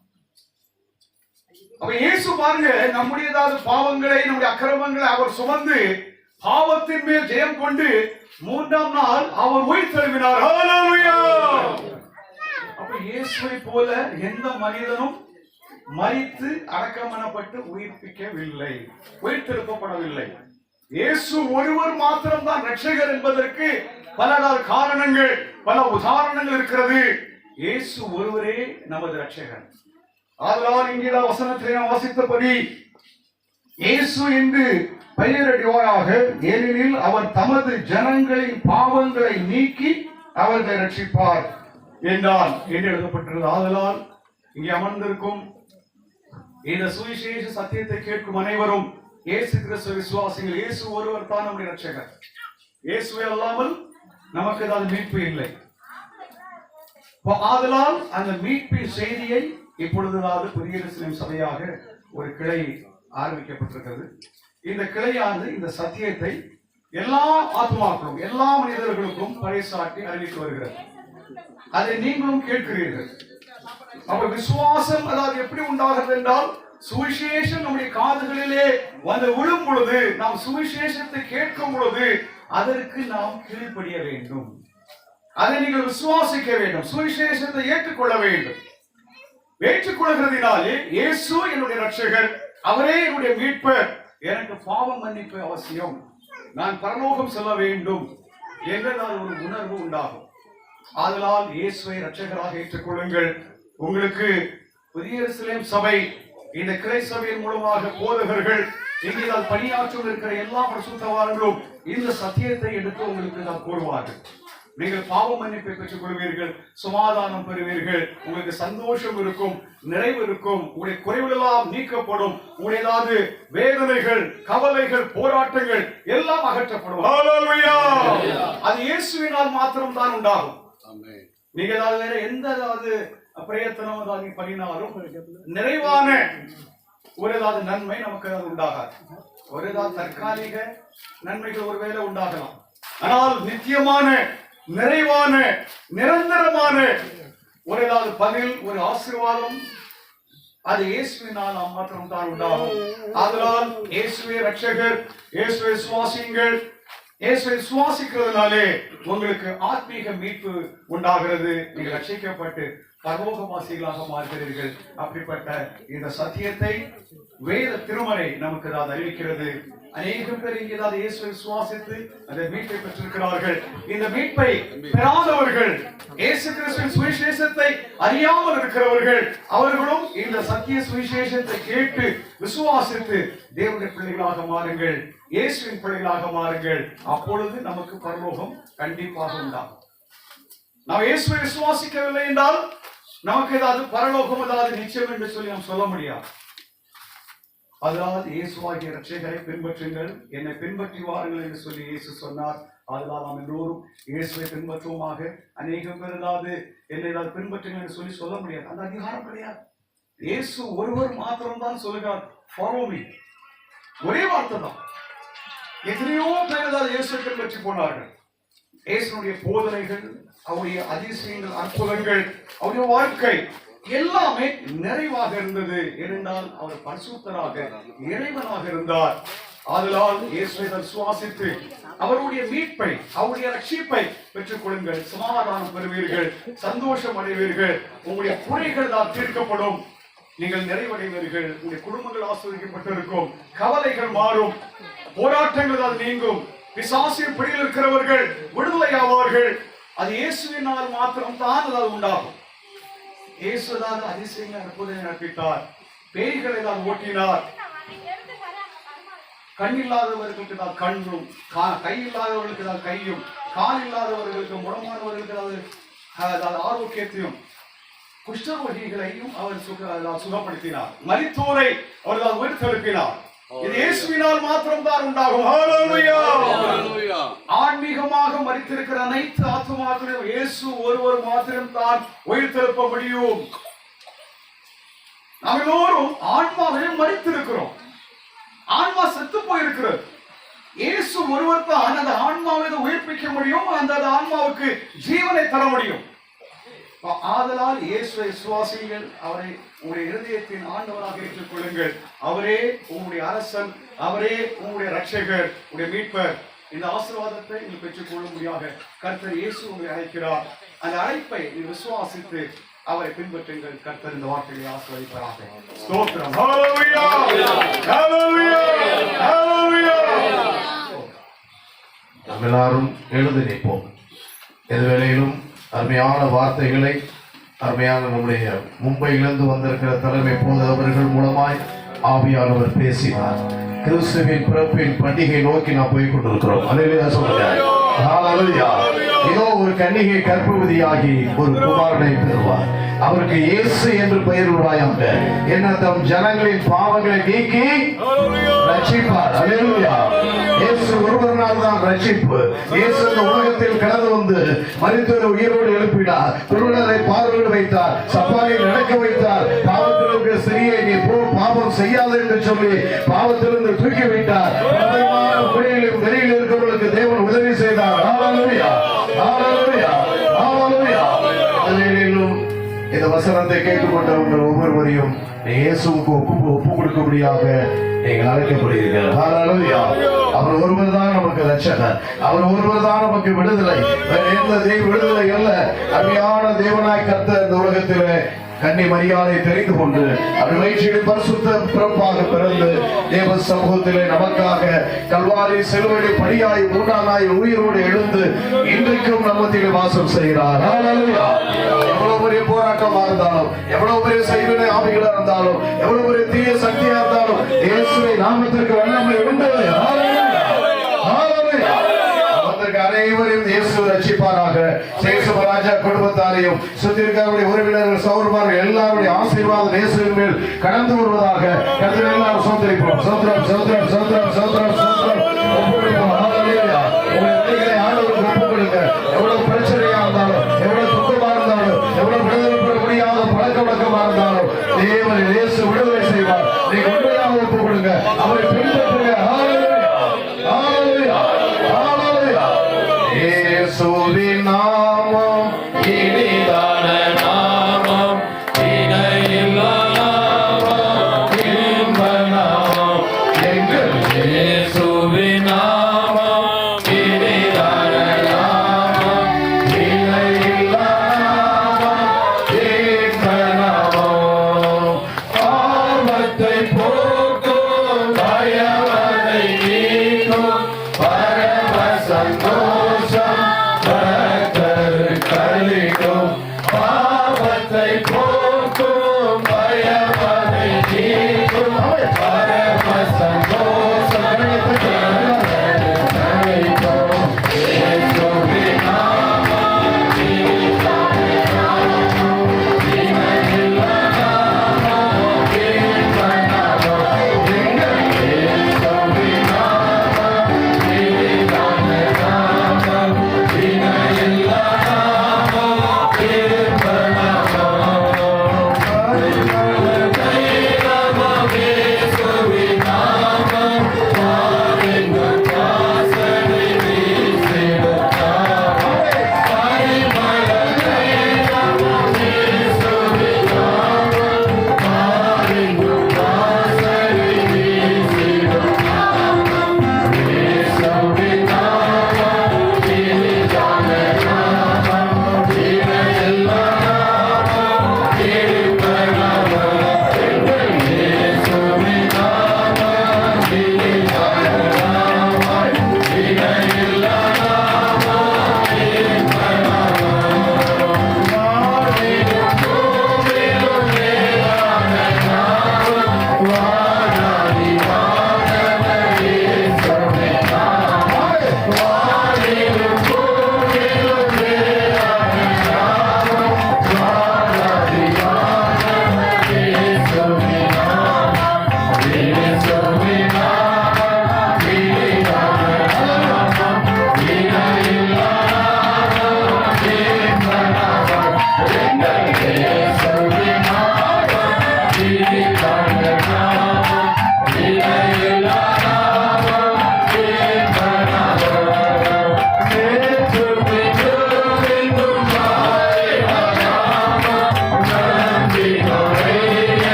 அப்ப இயேசு பாருங்க, நம்முடைய ஏதாவது பாவங்களை, நம்முடைய அக்கிரமங்களை அவர் சுமந்து பாவத்தின் மேல் ஜெயம் கொண்டு 3ஆம் நாள் அவர் உயிர் தெழும்பினார். ஹல்லேலூயா! அப்ப இயேசுவை போல எந்த மனிதனும் மரித்து அடக்கம் பண்ணப்பட்டு உயிர்ப்பிக்கவில்லை, உயிர் திருப்பப்படவில்லை. இயேசு ஒருவர் மாத்திரம் தான் ரட்சகர் என்பதற்கு பல காரணங்கள், பல உதாரணங்கள் இருக்கிறது. இயேசு ஒருவரே நமது ரட்சகர். ஆதலால் இங்கே வசனத்திலே வாசித்தபடி இயேசு என்று பெயரடைவாராக, ஏனெனில் அவர் தமது ஜனங்களின் பாவங்களை நீக்கி அவர்களை ரட்சிப்பார் என்றால் என்று எழுதப்பட்டிருந்தது. ஆதலால் இங்கே அமர்ந்திருக்கும் இந்த சுவிசேஷ சத்தியத்தை கேட்கும் அனைவரும் இயேசு கிறிஸ்து விசுவாசிகள். இயேசு ஒருவர் தான் நம்முடைய ரட்சகர். இயேசுவே அல்லாமல் நமக்கு ஏதாவது மீட்பு இல்லை. ஆதலால் அந்த மீட்பின் செய்தியை இப்பொழுதாவது புதிய எருசலேம் சபையாக ஒரு கிளை ஆரம்பிக்கப்பட்டிருக்கிறது. இந்த கிளையானது இந்த சத்தியத்தை எல்லா ஆத்மாக்களும், எல்லா மனிதர்களுக்கும் பறைசாட்டி அறிவித்து வருகிறது. அதை நீங்களும் கேட்கிறீர்கள். அப்ப விசுவாசம் அதாவது எப்படி உண்டாகிறது என்றால், சுவிசேஷம் நம்முடைய காதுகளிலே வந்து விழும் பொழுது, நாம் சுவிசேஷத்தை கேட்கும் பொழுது அதற்கு நாம் கீழ்ப்படிய வேண்டும். அதை நீங்கள் விசுவாசிக்க வேண்டும், சுவிசேஷத்தை ஏற்றுக்கொள்ள வேண்டும். ஏற்றுக்கொள்கிறதினாலே இயேசு என்னுடைய ரட்சகர், அவரே என்னுடைய மீட்பர், எனக்கு பாவ மன்னிப்பு அவசியம், நான் பரலோகம் செல்ல வேண்டும் என்றதால் ஒரு உணர்வு உண்டாகும். ஆதலால் இயேசுவை ரட்சகராக ஏற்றுக்கொள்ளுங்கள். உங்களுக்கு புதிய எருசலேம் சபை இந்த கிளை சபையின் மூலமாக போதகர்கள், இங்கே பணியாற்றும் இருக்கிற எல்லா பரிசுத்தவான்களும் இந்த சத்தியத்தை எடுத்து உங்களுக்கு நான் கூறுவார்கள். நீங்கள் பாவ மன்னிப்பை பெற்றுக் கொள்வீர்கள், சமாதானம் பெறுவீர்கள், உங்களுக்கு சந்தோஷம் இருக்கும், நிறைவு இருக்கும், உங்களுடைய குறைவுகள் எல்லாம் நீக்கப்படும், உங்களுடைய ஏதாவது வேதனைகள், கவலைகள், போராட்டங்கள் எல்லாம் அகற்றப்படும். ஹல்லேலூயா! அது இயேசுவினால் மாத்திரம் தான் உண்டாகும். நீங்க ஏதாவது வேற எந்த ஏதாவது பிரயத்தனம் ஏதாவது பண்ணினாலும் நிறைவான ஒரு ஏதாவது நன்மை நமக்கு ஏதாவது உண்டாகாது. ஒரு ஏதாவது தற்காலிக நன்மைகள் ஒருவேளை உண்டாகலாம், ஆனால் நித்தியமான, நிறைவான, நிரந்தரமான ஒரு ஏதாவது பதில், ஒரு ஆசீர்வாதம் அது இயேசுவினால் மாத்திரம் தான் உண்டாகும். அதனால் இயேசுவே ரட்சகர், இயேசுவை விசுவாசியுங்கள். இயேசுவை சுவாசிக்கிறதுனாலே உங்களுக்கு ஆத்மீக மீட்பு உண்டாகிறது. நீங்கள் ரட்சிக்கப்பட்டு பரலோகவாசிகளாக மாறுகிறீர்கள். அப்படிப்பட்ட இந்த சத்தியத்தை வேத திருமறை நமக்கு தான் அறிவிக்கிறது. அநேக பேர் இங்கே தான் இயேசுவை சுவாசித்து அந்த மீட்பை பெற்றிருக்கிறார்கள். இந்த மீட்பை பெறாதவர்கள், இயேசு கிறிஸ்துவின் சுவிசேஷத்தை அறியாமல் இருக்கிறவர்கள், அவர்களும் இந்த சத்திய சுவிசேஷத்தை கேட்டு விசுவாசித்து தேவனுடைய பிள்ளைகளாக மாறுங்கள், இயேசுவின் பிள்ளைகளாக மாறுங்கள். அப்பொழுது நமக்கு பரலோகம் கண்டிப்பாக உண்டாகும். நாம் இயேசுவை விசுவாசிக்கவில்லை என்றால் நமக்கு ஏதாவது பரலோகம் ஏதாவது நிச்சயம் என்று சொல்லி நாம் சொல்ல முடியாது. அதனால் இயேசுவாகிய ரட்சகரை பின்பற்றுங்கள், என்னை பின்பற்றி வாருங்கள் என்று சொல்லி இயேசு சொன்னார். அதனால் நாம் எல்லோரும் இயேசுவை பின்பற்றுவோமாக. அநேகம் பேர் ஏதாவது என்னை ஏதாவது பின்பற்றுங்கள் என்று சொல்லி சொல்ல முடியாது, அந்த அதிகாரம் கிடையாது. இயேசு ஒருவர் மாத்திரம்தான் சொல்லுகிறார், ஃபாலோ மீ. ஒரே வார்த்தை தான். எத்தனையோ பேர் ஏதாவது இயேசுவை பின்பற்றி போனார்கள். இயேசுடைய போதனைகள், அவருடைய அதிசயங்கள், அற்புதங்கள், அவருடைய வாழ்க்கை எல்லாமே நிறைவாக இருந்தது. ஏனென்றால் அவர் பரிசுத்தராக இறைவனாக இருந்தார். ஆதலால் இயேசுவை விசுவாசித்து அவருடைய மீட்பை, அவருடைய ரட்சிப்பை பெற்றுக் கொள்ளுங்கள். சமாதானம் பெறுவீர்கள், சந்தோஷம் அடைவீர்கள், உங்களுடைய குறைகள் தான் தீர்க்கப்படும், நீங்கள் நிறைவடைவீர்கள், உங்களுடைய குடும்பங்கள் ஆசீர்வதிக்கப்பட்டிருக்கும், கவலைகள் மாறும், போராட்டங்கள் அது நீங்கும், பிசாசின் பிடியில் இருக்கிறவர்கள் விடுதலை ஆவார்கள். அது இயேசுவினால் மாத்திரம் தான் அது உண்டாகும். இயேசுதான் அதிசயங்களை அற்புதங்களை நடப்பித்தார், பேய்களை தான் ஓட்டினார், கண் இல்லாதவர்களுக்கு தான் கண்ணும், கை இல்லாதவர்களுக்கு தான் கையும், கால் இல்லாதவர்களுக்கு, முடமானவர்களுக்கு அதாவது ஆரோக்கியத்தையும், குஷ்டரோகிகளையும் அவர் சுகப்படுத்தினார், மரித்தோரை அவர்கள் உயிர்த்தெழுப்பினார். இது இயேசுவினால் மாத்திரம் தான் உண்டாகும். ஹல்லேலூயா. ஆன்மீகமாக மரித்திருக்கிற அனைத்து ஆத்துமாக்களையும் இயேசு ஒருவர் மாத்திரம் தான் உயிர்த்தெழுப்ப முடியும். நாம் எல்லோரும் ஆன்மாவையும் மரித்திருக்கிறோம், ஆன்மா செத்து போயிருக்கிறது. இயேசு ஒருவர் தான் அந்த ஆன்மாவை உயிர்ப்பிக்க முடியும், அந்த ஆன்மாவுக்கு ஜீவனை தர முடியும். ஆதலால் இயேசுவை விசுவாசியுங்கள், அவரை உங்களுடைய இருதயத்தின் ஆண்டவராக ஏற்றுக் கொள்ளுங்கள். அவரே உங்களுடைய அரசன், அவரே உங்களுடைய ரட்சகர், உங்களுடைய மீட்பர். இந்த ஆசீர்வாதத்தை நீங்கள் பெற்றுக் கொள்ளும்படியாக கர்த்தர் இயேசு உங்களை அழைக்கிறார். அந்த அழைப்பை நீங்கள் விசுவாசித்து அவரை பின்பற்றுங்கள். கர்த்தர் இந்த வார்த்தையை ஆசீர்வதிப்பாராக. ஸ்தோத்திரம். ஹல்லேலூயா. ஹல்லேலூயா. ஹல்லேலூயா. நாம் எல்லாரும் எழுந்து நிற்போம். எது வேளையிலும் அருமையான வார்த்தைகளை, அருமையான நம்முடைய மும்பையிலிருந்து வந்திருக்கிற தலைமை போதவர்கள் மூலமாய் ஆவியானவர் பேசினார். கிறிஸ்துவின் பிறப்பின் பண்டிகை நோக்கி நாம் போய் கொண்டிருக்கிறோம். அல்லேலூயா சொல்லுங்க. ஹல்லேலூயா. இதோ ஒரு கன்னிகை கர்ப்பவதியாகி ஒரு குமாரனை பெறுவார், அவருக்கு இயேசு என்று பெயரிடுவாயாக. என்ன தம் ஜனங்களின் பாவங்களை நீக்கி ரட்சிப்பார். அல்லேலூயா. இயேசு ஒருவரால் தான் ரட்சிப்பு. இயேசு இந்த உலகத்தில் கடந்து வந்து மரித்தோரை உயிரோடு எழுப்பினார், குருடரை பார்வையிட வைத்தார், சப்பாரியை நடக்க வைத்தார், பாவத்திலிருந்து ஸ்திரீயை நீ போ, பாவம் செய்யாது என்று சொல்லி பாவத்திலிருந்து தூக்கி வைத்தார். குடியிலும் வெளியில் இருக்கிறவர்களுக்கு தேவன் உதவி செய்தார். ஹல்லேலூயா. ஹல்லேலூயா. ஹல்லேலூயா. இந்த வசனத்தை கேட்டுக்கொண்டவர்கள் ஒவ்வொருவரையும் இயேசுவுக்கு ஒப்பு கொடுக்கும்படியாக நீங்கள் அழைக்கப்படுகிறீர்கள். ஹல்லேலூயா. அவர் ஒருவர் தான் நமக்கு ரட்சகர், அவர் ஒருவர் தான் நமக்கு விடுதலை. எந்த தெய்வ விடுதலை அல்ல. அருமையான தேவனாய் கர்த்தர் இந்த உலகத்திலே கன்னி மரியாதை தெரிந்து கொண்டு அவர் வயிற்றில் பரிசுத்த பிறப்பாக பிறந்து தேவ சமூகத்திலே நமக்காக கல்வாரி சிலுவையிலே படியாய் மூன்றாம் நாள் உயிரோடு எழுந்து இன்றைக்கும் நம்மத்திலே வாசம் செய்கிறார். ஹல்லேலூயா. எவ்வளவு பெரிய போராட்டமா இருந்தாலும், எவ்வளவு பெரிய செய்வினை ஆவிகளா இருந்தாலும், எவ்வளவு பெரிய தீய சக்தியா இருந்தாலும், இயேசுவை நாமத்திற்கு வல்லமை உண்டு. அனைவரையும் இயேசு ரட்சிப்பாராக. சேசுவராஜா குடும்பத்தாரையும் சுத்திருக்கக்கூடிய உறவினர்கள், சௌரமார்கள் எல்லாருடைய ஆசீர்வாதம் இயேசுவின் மேல் கடந்து வருவதாக. கர்த்தரை எல்லாரும் சோதரிப்போம். சோதரம் சோதரம் சோதரம் சோதரம் சோதரம் ஒப்புக்கொடுப்போம். ஹல்லேலூயா. உங்களுடைய கைகளை ஆண்டவருக்கு ஒப்புக்கொடுங்க. எவ்வளவு பிரச்சனையா இருந்தாலும், எவ்வளவு துக்கமா இருந்தாலும், எவ்வளவு விடுதலை பெற முடியாத பழக்க வழக்கமா இருந்தாலும் தேவன் இயேசு விடுதலை செய்வார். நீங்க உண்மையாக ஒப்புக்கொடுங்க, அவரை பின்பற்றுங்க. ஹல்லேலூயா. ஹல்லேலூயா. ஹல்லேலூயா. இயேசுவின் நாமம் இனிதான நாமம், இணையில்லா நாமம், இன்ப நாமம், எங்கள் இயேசுவின் நாமம்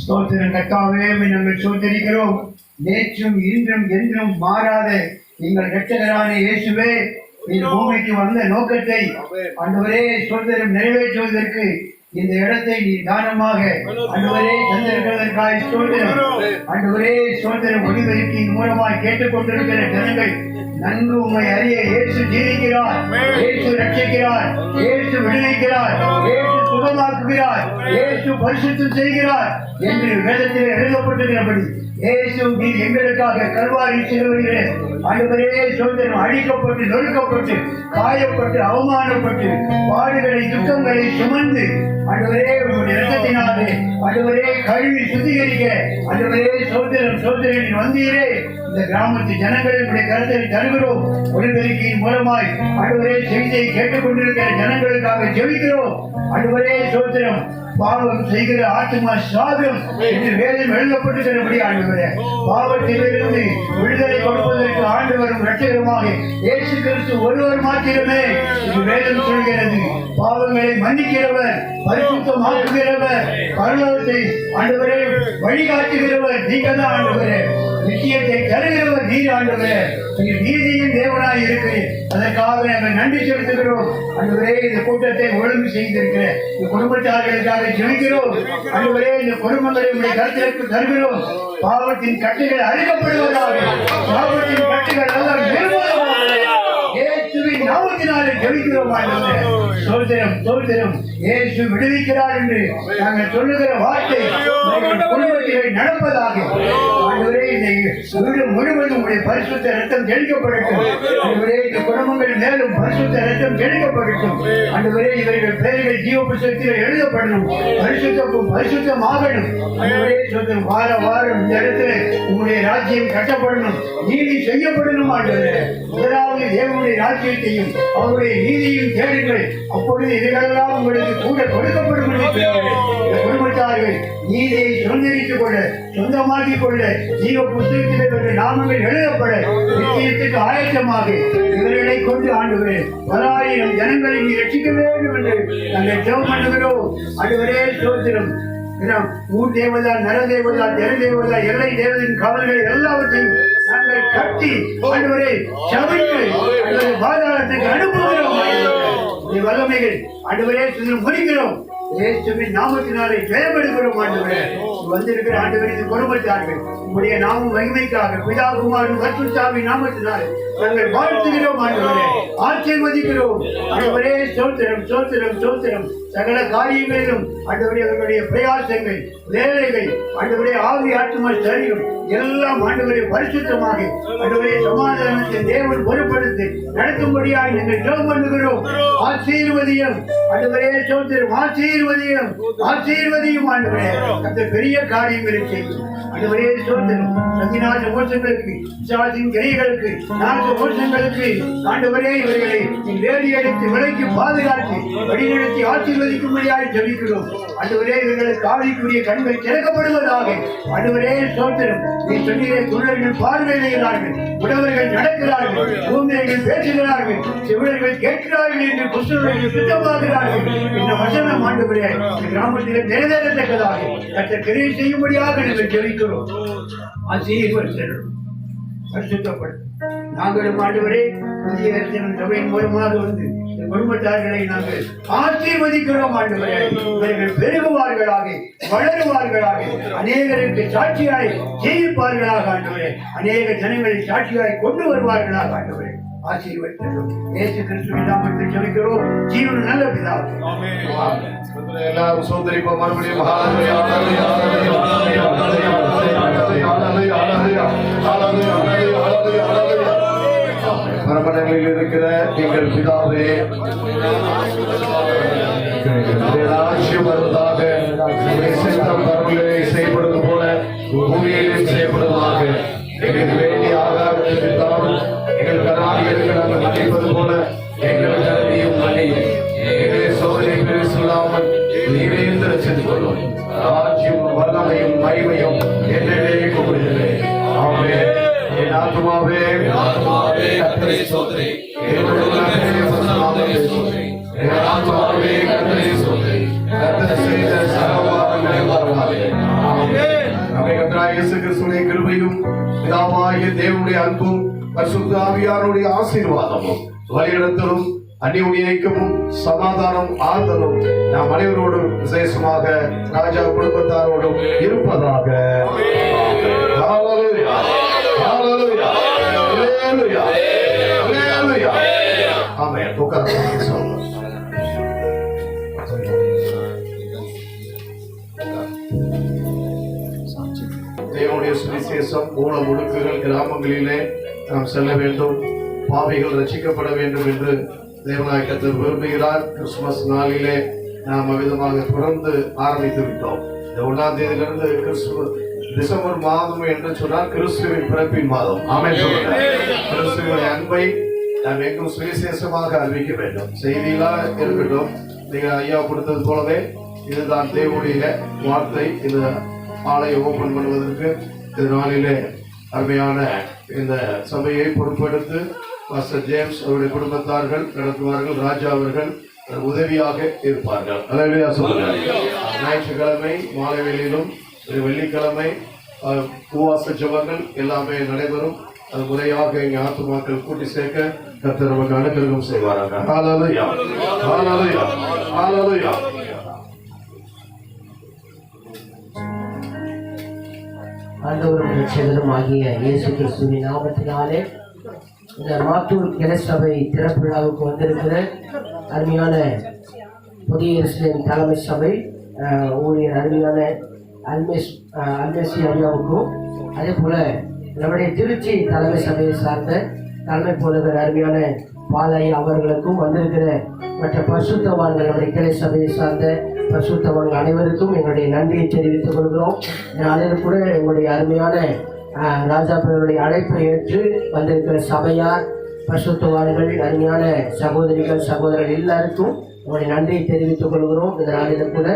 ஸ்தோத்திரம் கர்த்தாவே, உம்மை நாங்கள் ஸ்தோத்திரிக்கிறோம். நேற்றும் இன்றும் என்றும் மாறாத எங்கள் இரட்சகரான இயேசுவே, இந்த பூமிக்கு வந்த நோக்கத்தை ஆண்டவரே ஸ்தோத்திரம் நிறைவேற்றுவதற்கு இந்த இடத்தை நீ தானமாக ஆண்டவரே தந்திருக்கிறதற்காக ஸ்தோத்திரம். ஆண்டவரே ஸ்தோத்திரம் ஒளிபெருக்கின் மூலமாய் கேட்டுக்கொண்டிருக்கிற ஜனங்கள் நன்கு உம்மை அறிய இயேசு ஜீவிக்கிறார், இயேசு ரட்சிக்கிறார், இயேசு விடுவிக்கிறார், இயேசு சுகமாக்குகிறார், இயேசு பரிசுத்தம் செய்கிறார் என்று வேதத்தில் எழுதப்பட்டிருக்கிறபடி இயேசு நீர் எங்களுக்காக கல்வாரி சிலுவையிலே ஆண்டவரே சோதனை அழிக்கப்பட்டு நொறுக்கப்பட்டு காயப்பட்டு அவமானப்பட்டு பாடுகளை துக்கங்களை சுமந்து ஆண்டவரே உங்களுடைய இரத்தத்தினாலே ஆண்டவரே கழுவி சுத்திகரிக்க ஆண்டவரே சோதனை வந்தீரே. இந்த கிராமத்து ஜனங்களுடைய கருத்தை தருகிறோம். ஒளிபெருக்கியின் மூலமாய் ஆண்டவரே செய்தியை கேட்டுக்கொண்டிருக்கிற ஜனங்களுக்காக ஜெபிக்கிறோம். ஆண்டவரே சோதனம் பாவம் செய்கிற ஆத்மா சாகும் என்று வேதம் எழுதப்பட்டிருக்கிறபடி ஆண்டவரே பாவத்திலிருந்து விடுதலை கொடுப்பதற்கு ஆண்டவரும் இரட்சகருமாக இயேசு கிறிஸ்து ஒருவர் மாத்திரமே என்று வேதம் சொல்கிறது. பாவங்களை மன்னிக்கிறவர், பரிசுத்தமாக்குகிறவர், பரலோகத்தை ஆண்டவரே வழிகாட்டுகிறவர் நீங்கள் தான் ஆண்டவரே. நிச்சயத்தை தருகிறவர் நீர் ஆண்டவரே. நீர் நீதியின் தேவனாய் இருக்கிறேன். அதற்காக நாங்கள் நன்றி செலுத்துகிறோம். ஆண்டவரே இந்த கூட்டத்தை ஒழுங்கு செய்திருக்கிற இந்த குடும்பத்தார்களுக்காக ஜெபிக்கிறோம். ஆண்டவரே இந்த குடும்பங்களை உடைய கருத்திற்கு தருகிறோம். பாவத்தின் கட்டுகள் அழிக்கப்படுவதாக, பாவத்தின் கட்டுகள் எல்லாம் இயேசுவின் நாமத்தினாலே ஜெபிக்கிறோம். ஆண்டவரே சோதரம் இயேசு விடுவிக்கிறார் என்று நாங்கள் சொல்லுகிற வார்த்தை குடும்பத்திலே நடப்பதாக. ஆண்டவரே இந்த வீடு முழுவதும் உடைய பரிசுத்த ரத்தம் தெளிக்கப்படட்டும். ஆண்டவரே இந்த குடும்பங்கள் மேலும் பரிசுத்த ரத்தம் தெளிக்கப்படட்டும். ஆண்டவரே இவர்கள் பெயர்கள் ஜீவ புத்தகத்தில் எழுதப்படணும், பரிசுத்தமாகணும். ஆண்டவரே சொல்லும் வாரம் இந்த இடத்துல உங்களுடைய ராஜ்யம் கட்டப்படணும், நீதி செய்யப்படணும். ஆண்டவரே முதலாவது தேவனுடைய ராஜ்யத்தை ராஜ்யத்தையும் அவருடைய நீதியையும் தேடுங்கள், அப்பொழுது இதுகளெல்லாம் உங்களுக்கு கூட கொடுக்கப்படும் என்று சொன்னார். இந்த குடும்பத்தார்கள் நீதியை சுதந்திரித்துக் கொள்ள, சொந்தமாக்கிக் கொள்ள, ஜீவ புத்தகத்தில் இவர்கள் நாமங்கள் எழுதப்பட நிச்சயத்துக்கு ஆயத்தமாக இவர்களை கொண்டு ஆண்டுகிறேன். 10,000 ஜனங்களை நீ ரட்சிக்க வேண்டும் என்று நாங்கள் ஜெபம் பண்ணுகிறோம். ஆண்டவரே ஸ்தோத்திரம். ஊர் தேவதா, நர தேவதா, ஜன தேவதா, எல்லை தேவதையின் காவல்களை எல்லாவற்றையும் நாங்கள் கட்டி ஆண்டவரே சபைக்கு பாதாளத்துக்கு அனுப்புகிறோம். வல்லமைகள் ஆண்டவரே முடிக்கிறோம். இயேசுவின் நாமத்தினாலே ஜெயமெடுக்கிறோம். ஆண்டவரே வந்திருக்கிற ஆண்டவரே இது குடும்பத்தார்கள் உங்களுடைய நாமம் மகிமைக்காக பிதா குமாரன் பரிசுத்த நாமத்தினாலே நாங்கள் வாழ்த்துகிறோம். ஆண்டவரே ஆசீர்வதிக்கிறோம். ஆண்டவரே ஸ்தோத்திரம் ஸ்தோத்திரம் ஸ்தோத்திரம். சகல காரியங்களிலும் ஆண்டவரே அவர்களுடைய பிரயாசங்கள், வேலைகள், ஆண்டவரே ஆவி ஆத்மா சரீரம் எல்லாம் ஆண்டவரே பரிசுத்தமாக ஆண்டவரே சமாதானத்தை தேவன் பொறுப்படுத்தி நடக்கும்படியாக நாங்கள் ஜெபம் பண்ணுகிறோம். ஆசீர்வதியும் ஆண்டவரே ஸ்தோத்திரம். ஆசீர்வதியும் ஆசீர்வதியும் ஆண்டவரே அந்த பெரிய காரியங்களை செய்யும். ஆண்டவரே ஸ்தோத்திரம். சந்திநாச மோசங்களுக்கு, பிசாசின் கிரைகளுக்கு, நாச மோசங்களுக்கு ஆண்டவரே இவர்களை வேடி அடித்து விலைக்கு பாதுகாத்து வழிநடத்தி ஆசீர்வதிக்கும்படியாக ஜெபிக்கிறோம். ஆண்டவரே இவர்களுக்கு ஆவிக்குரிய கண்கள் திறக்கப்படுவதாக. ஆண்டவரே ஸ்தோத்திரம். நீ சொன்னீரே குருடர்கள் பார்வையிடுகிறார்கள், உடவர்கள் நடக்கிறார்கள், ஊமையர்கள் பேசுகிறார்கள், செவிடர்கள் கேட்கிறார்கள் என்று புஸ்தகங்கள் சுத்தமாகிறார்கள். இந்த வசனம் ஆண்டவரே கிராமத்தில் நிறைவேறத்தக்கதாக கர்த்தர் கிரியை செய்யும்படியாக நாங்கள் ஜெபிக்கிறோம். ஆசீர்வதிக்கிறோம். பரிசுத்தப்படும் நாங்களும் ஆண்டவரே புதிய சபையின் மூலமாக வந்து குடும்பத்தார்களை நாங்கள் ஆசீர்வதிக்கிறோம். ஆண்டவரே இவர்கள் பெருகுவார்களாக, வளருவார்களாக, அநேகருக்கு சாட்சியாய் ஜெயிப்பார்களாக. ஆண்டவரே அநேக ஜனங்களை சாட்சியாய் கொண்டு வருவார்களாக. ஆண்டவரே ஆசீர்வதிக்கிறோம். இயேசு கிறிஸ்துவின் நாமத்தில் ஜெபிக்கிறோம் ஜீவன் நல்ல பிதாவே. ஆமென். எல்லாரும் சோதரிப்போம். மறுபடியும் ஹalleluya ஹalleluya ஹalleluya ஹalleluya ஹalleluya ஹalleluya ஹalleluya ஹalleluya. பரமண்டலங்களில் இருக்கிற எங்கள் பிதாவே, ராஜ்யம் வருவதாக, சித்தம் பரமண்டலிலே செய்யப்படுவது போல பூமியிலும் செய்யப்படுவதாக. எங்களுக்கு வேண்டிய ஆகாரத்தை தாரும், எங்கள் கராதிகளுக்கு நாங்கள் மன்னிப்பது போல எங்கள் கருதியும் மன்னியும். எங்களை சோதனை பெருசொல்லாமல் நீரே ரட்சித்துக் கொள்ளும். ராஜ்யம் வல்லமையும் மகிமையும் என்னிடையே கூப்பிடுகிறேன். ஆமென். என் ஆத்துமாவே கர்த்தரை ஸ்தோத்திரி. கர்த்தர் செய்த சகவாரங்களை மறவாதே. ஆமென். நம்முடைய கர்த்தராகிய இயேசு கிறிஸ்துவின் கிருபையும் பிதாவாகிய தேவனுடைய அன்பும் பரிசுத்த ஆவியாருடைய ஆசீர்வாதமும் வழிநடத்தலும் அந்நியுடைய ஐக்கியமும் சமாதானம் ஆறுதலும் நாம் அனைவரோடும் விசேஷமாக ராஜா குடும்பத்தாரோடும் இருப்பதாக. ஹalleluya ஹalleluya ஹalleluya ஹalleluya. ஆமென். உட்காருங்க. தேவனுடைய சுவிசேஷம் மூல முடுக்குகள் கிராமங்களிலே நாம் செல்ல வேண்டும், பாவிகள் ரட்சிக்கப்பட வேண்டும் என்று தேவனாய் கர்த்தர் விரும்புகிறார். கிறிஸ்துமஸ் நாளிலே நாம் அவ்விதமாக தொடர்ந்து ஆரம்பித்து விட்டோம். இந்த 1ஆம் தேதியிலிருந்து டிசம்பர் மாதம் என்று சொன்னால் கிறிஸ்துவின் பிறப்பின் மாதம். ஆமென் சொல்லுங்க. கிறிஸ்துவின் அன்பை நாம் எங்கும் சுவிசேஷமாக அறிவிக்க வேண்டும். செய்திகளா இருக்கட்டும், நீங்க ஐயா கொடுத்தது போலவே இதுதான் தேவனுடைய வார்த்தை. இந்த ஆலயம் ஓபன் பண்ணுவதற்கு இந்த நாளிலே அருமையான இந்த சபையை பொறுப்பெடுத்து பாஸ்டர் ஜேம்ஸ் அவருடைய குடும்பத்தார்கள் நடத்துவார்கள். ராஜா அவர்கள் உதவியாக இருப்பார்கள். அல்லேலூயா சொல்லுங்க. ஞாயிற்றுக்கிழமை மாலை வேளையிலும் வெள்ளிக்கிழமை உபவாச ஜெபங்கள் எல்லாமே நடைபெறும். அது முறையாக இங்கே ஆத்துமாக்கள் கூட்டி சேர்க்க கர்த்தர் நமக்கு அனுகிரகம் செய்வாராங்க. ஹalleluya ஹalleluya ஹalleluya. ஆண்டவரும் ரட்சகரும் ஆகிய இயேசு கிறிஸ்துவின் நாமத்தினாலே இந்த மாத்தூர் கிளை திறப்பு விழாவுக்கு வந்திருக்கிற அருமையான புதிய எருசலேம் தலைமை சபை ஊழியர் அருமையான அல்மேசி ஐயாவுக்கும், அதே போல நம்முடைய திருச்சி தலைமை சபையை சார்ந்த தலைமை போலவர் அருமையான பாலையா அவர்களுக்கும் வந்திருக்கிற மற்ற பரிசுத்தவான்கள் நம்முடைய கிளை சபையை சார்ந்த பரிசுத்தவான்கள் அனைவருக்கும் எங்களுடைய நன்றியை தெரிவித்துக் கொள்கிறோம். அதில் கூட எங்களுடைய அருமையான ராஜா பிறருடைய அழைப்பை ஏற்று வந்திருக்கிற சபையார், பரிசுத்தவான்கள், அருமையான சகோதரிகள், சகோதரர்கள் எல்லாருக்கும் உங்களுடைய நன்றியை தெரிவித்துக் கொள்கிறோம். இந்த நாளில் கூட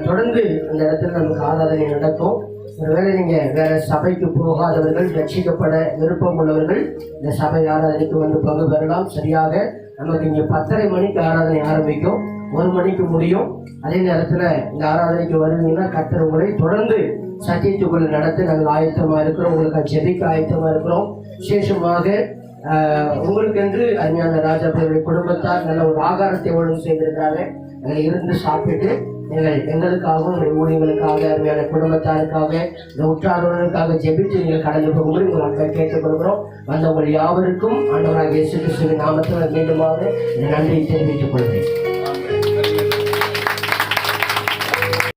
தொடர்ந்து இந்த இடத்துல நமக்கு ஆராதனை நடக்கும். ஒருவேளை நீங்க வேற சபைக்கு போகாதவர்கள், ரட்சிக்கப்பட விருப்பம் உள்ளவர்கள் இந்த சபை ஆராதனைக்கு வந்து பங்கு பெறலாம். சரியாக நமக்கு இங்கே 10:30 மணிக்கு ஆராதனை ஆரம்பிக்கும், 1 மணிக்கு முடியும். அதே நேரத்தில் இந்த ஆராதனைக்கு வருவீங்கன்னா கர்த்தர் உங்களை தொடர்ந்து சத்தியத்துக்குள்ள நடத்த நாங்கள் ஆயத்தமா இருக்கிறோம். உங்களுக்கு ஜெபிக்க ஆயத்தமா இருக்கிறோம். விசேஷமாக உங்களுக்கு என்று அருமையான ராஜா அவர்களுடைய குடும்பத்தார் நல்ல ஒரு ஆகாரத்தை ஒழுங்கு செய்திருக்காங்க. அதில் இருந்து சாப்பிட்டு எங்களுக்காகவும் எங்களுடைய ஊழியர்களுக்காக, அருமையான குடும்பத்தாருக்காக, இந்த உற்றார்களுக்காக ஜெபித்து நீங்கள் கடந்து போகும்போது உங்கள் அன்பை கேட்டுக்கொள்கிறோம். வந்தவங்கள் யாவருக்கும் ஆண்டவராகிய இயேசு கிறிஸ்துவின் நாமத்தில் மீண்டுமாக நன்றியை தெரிவித்துக் கொள்கிறேன்.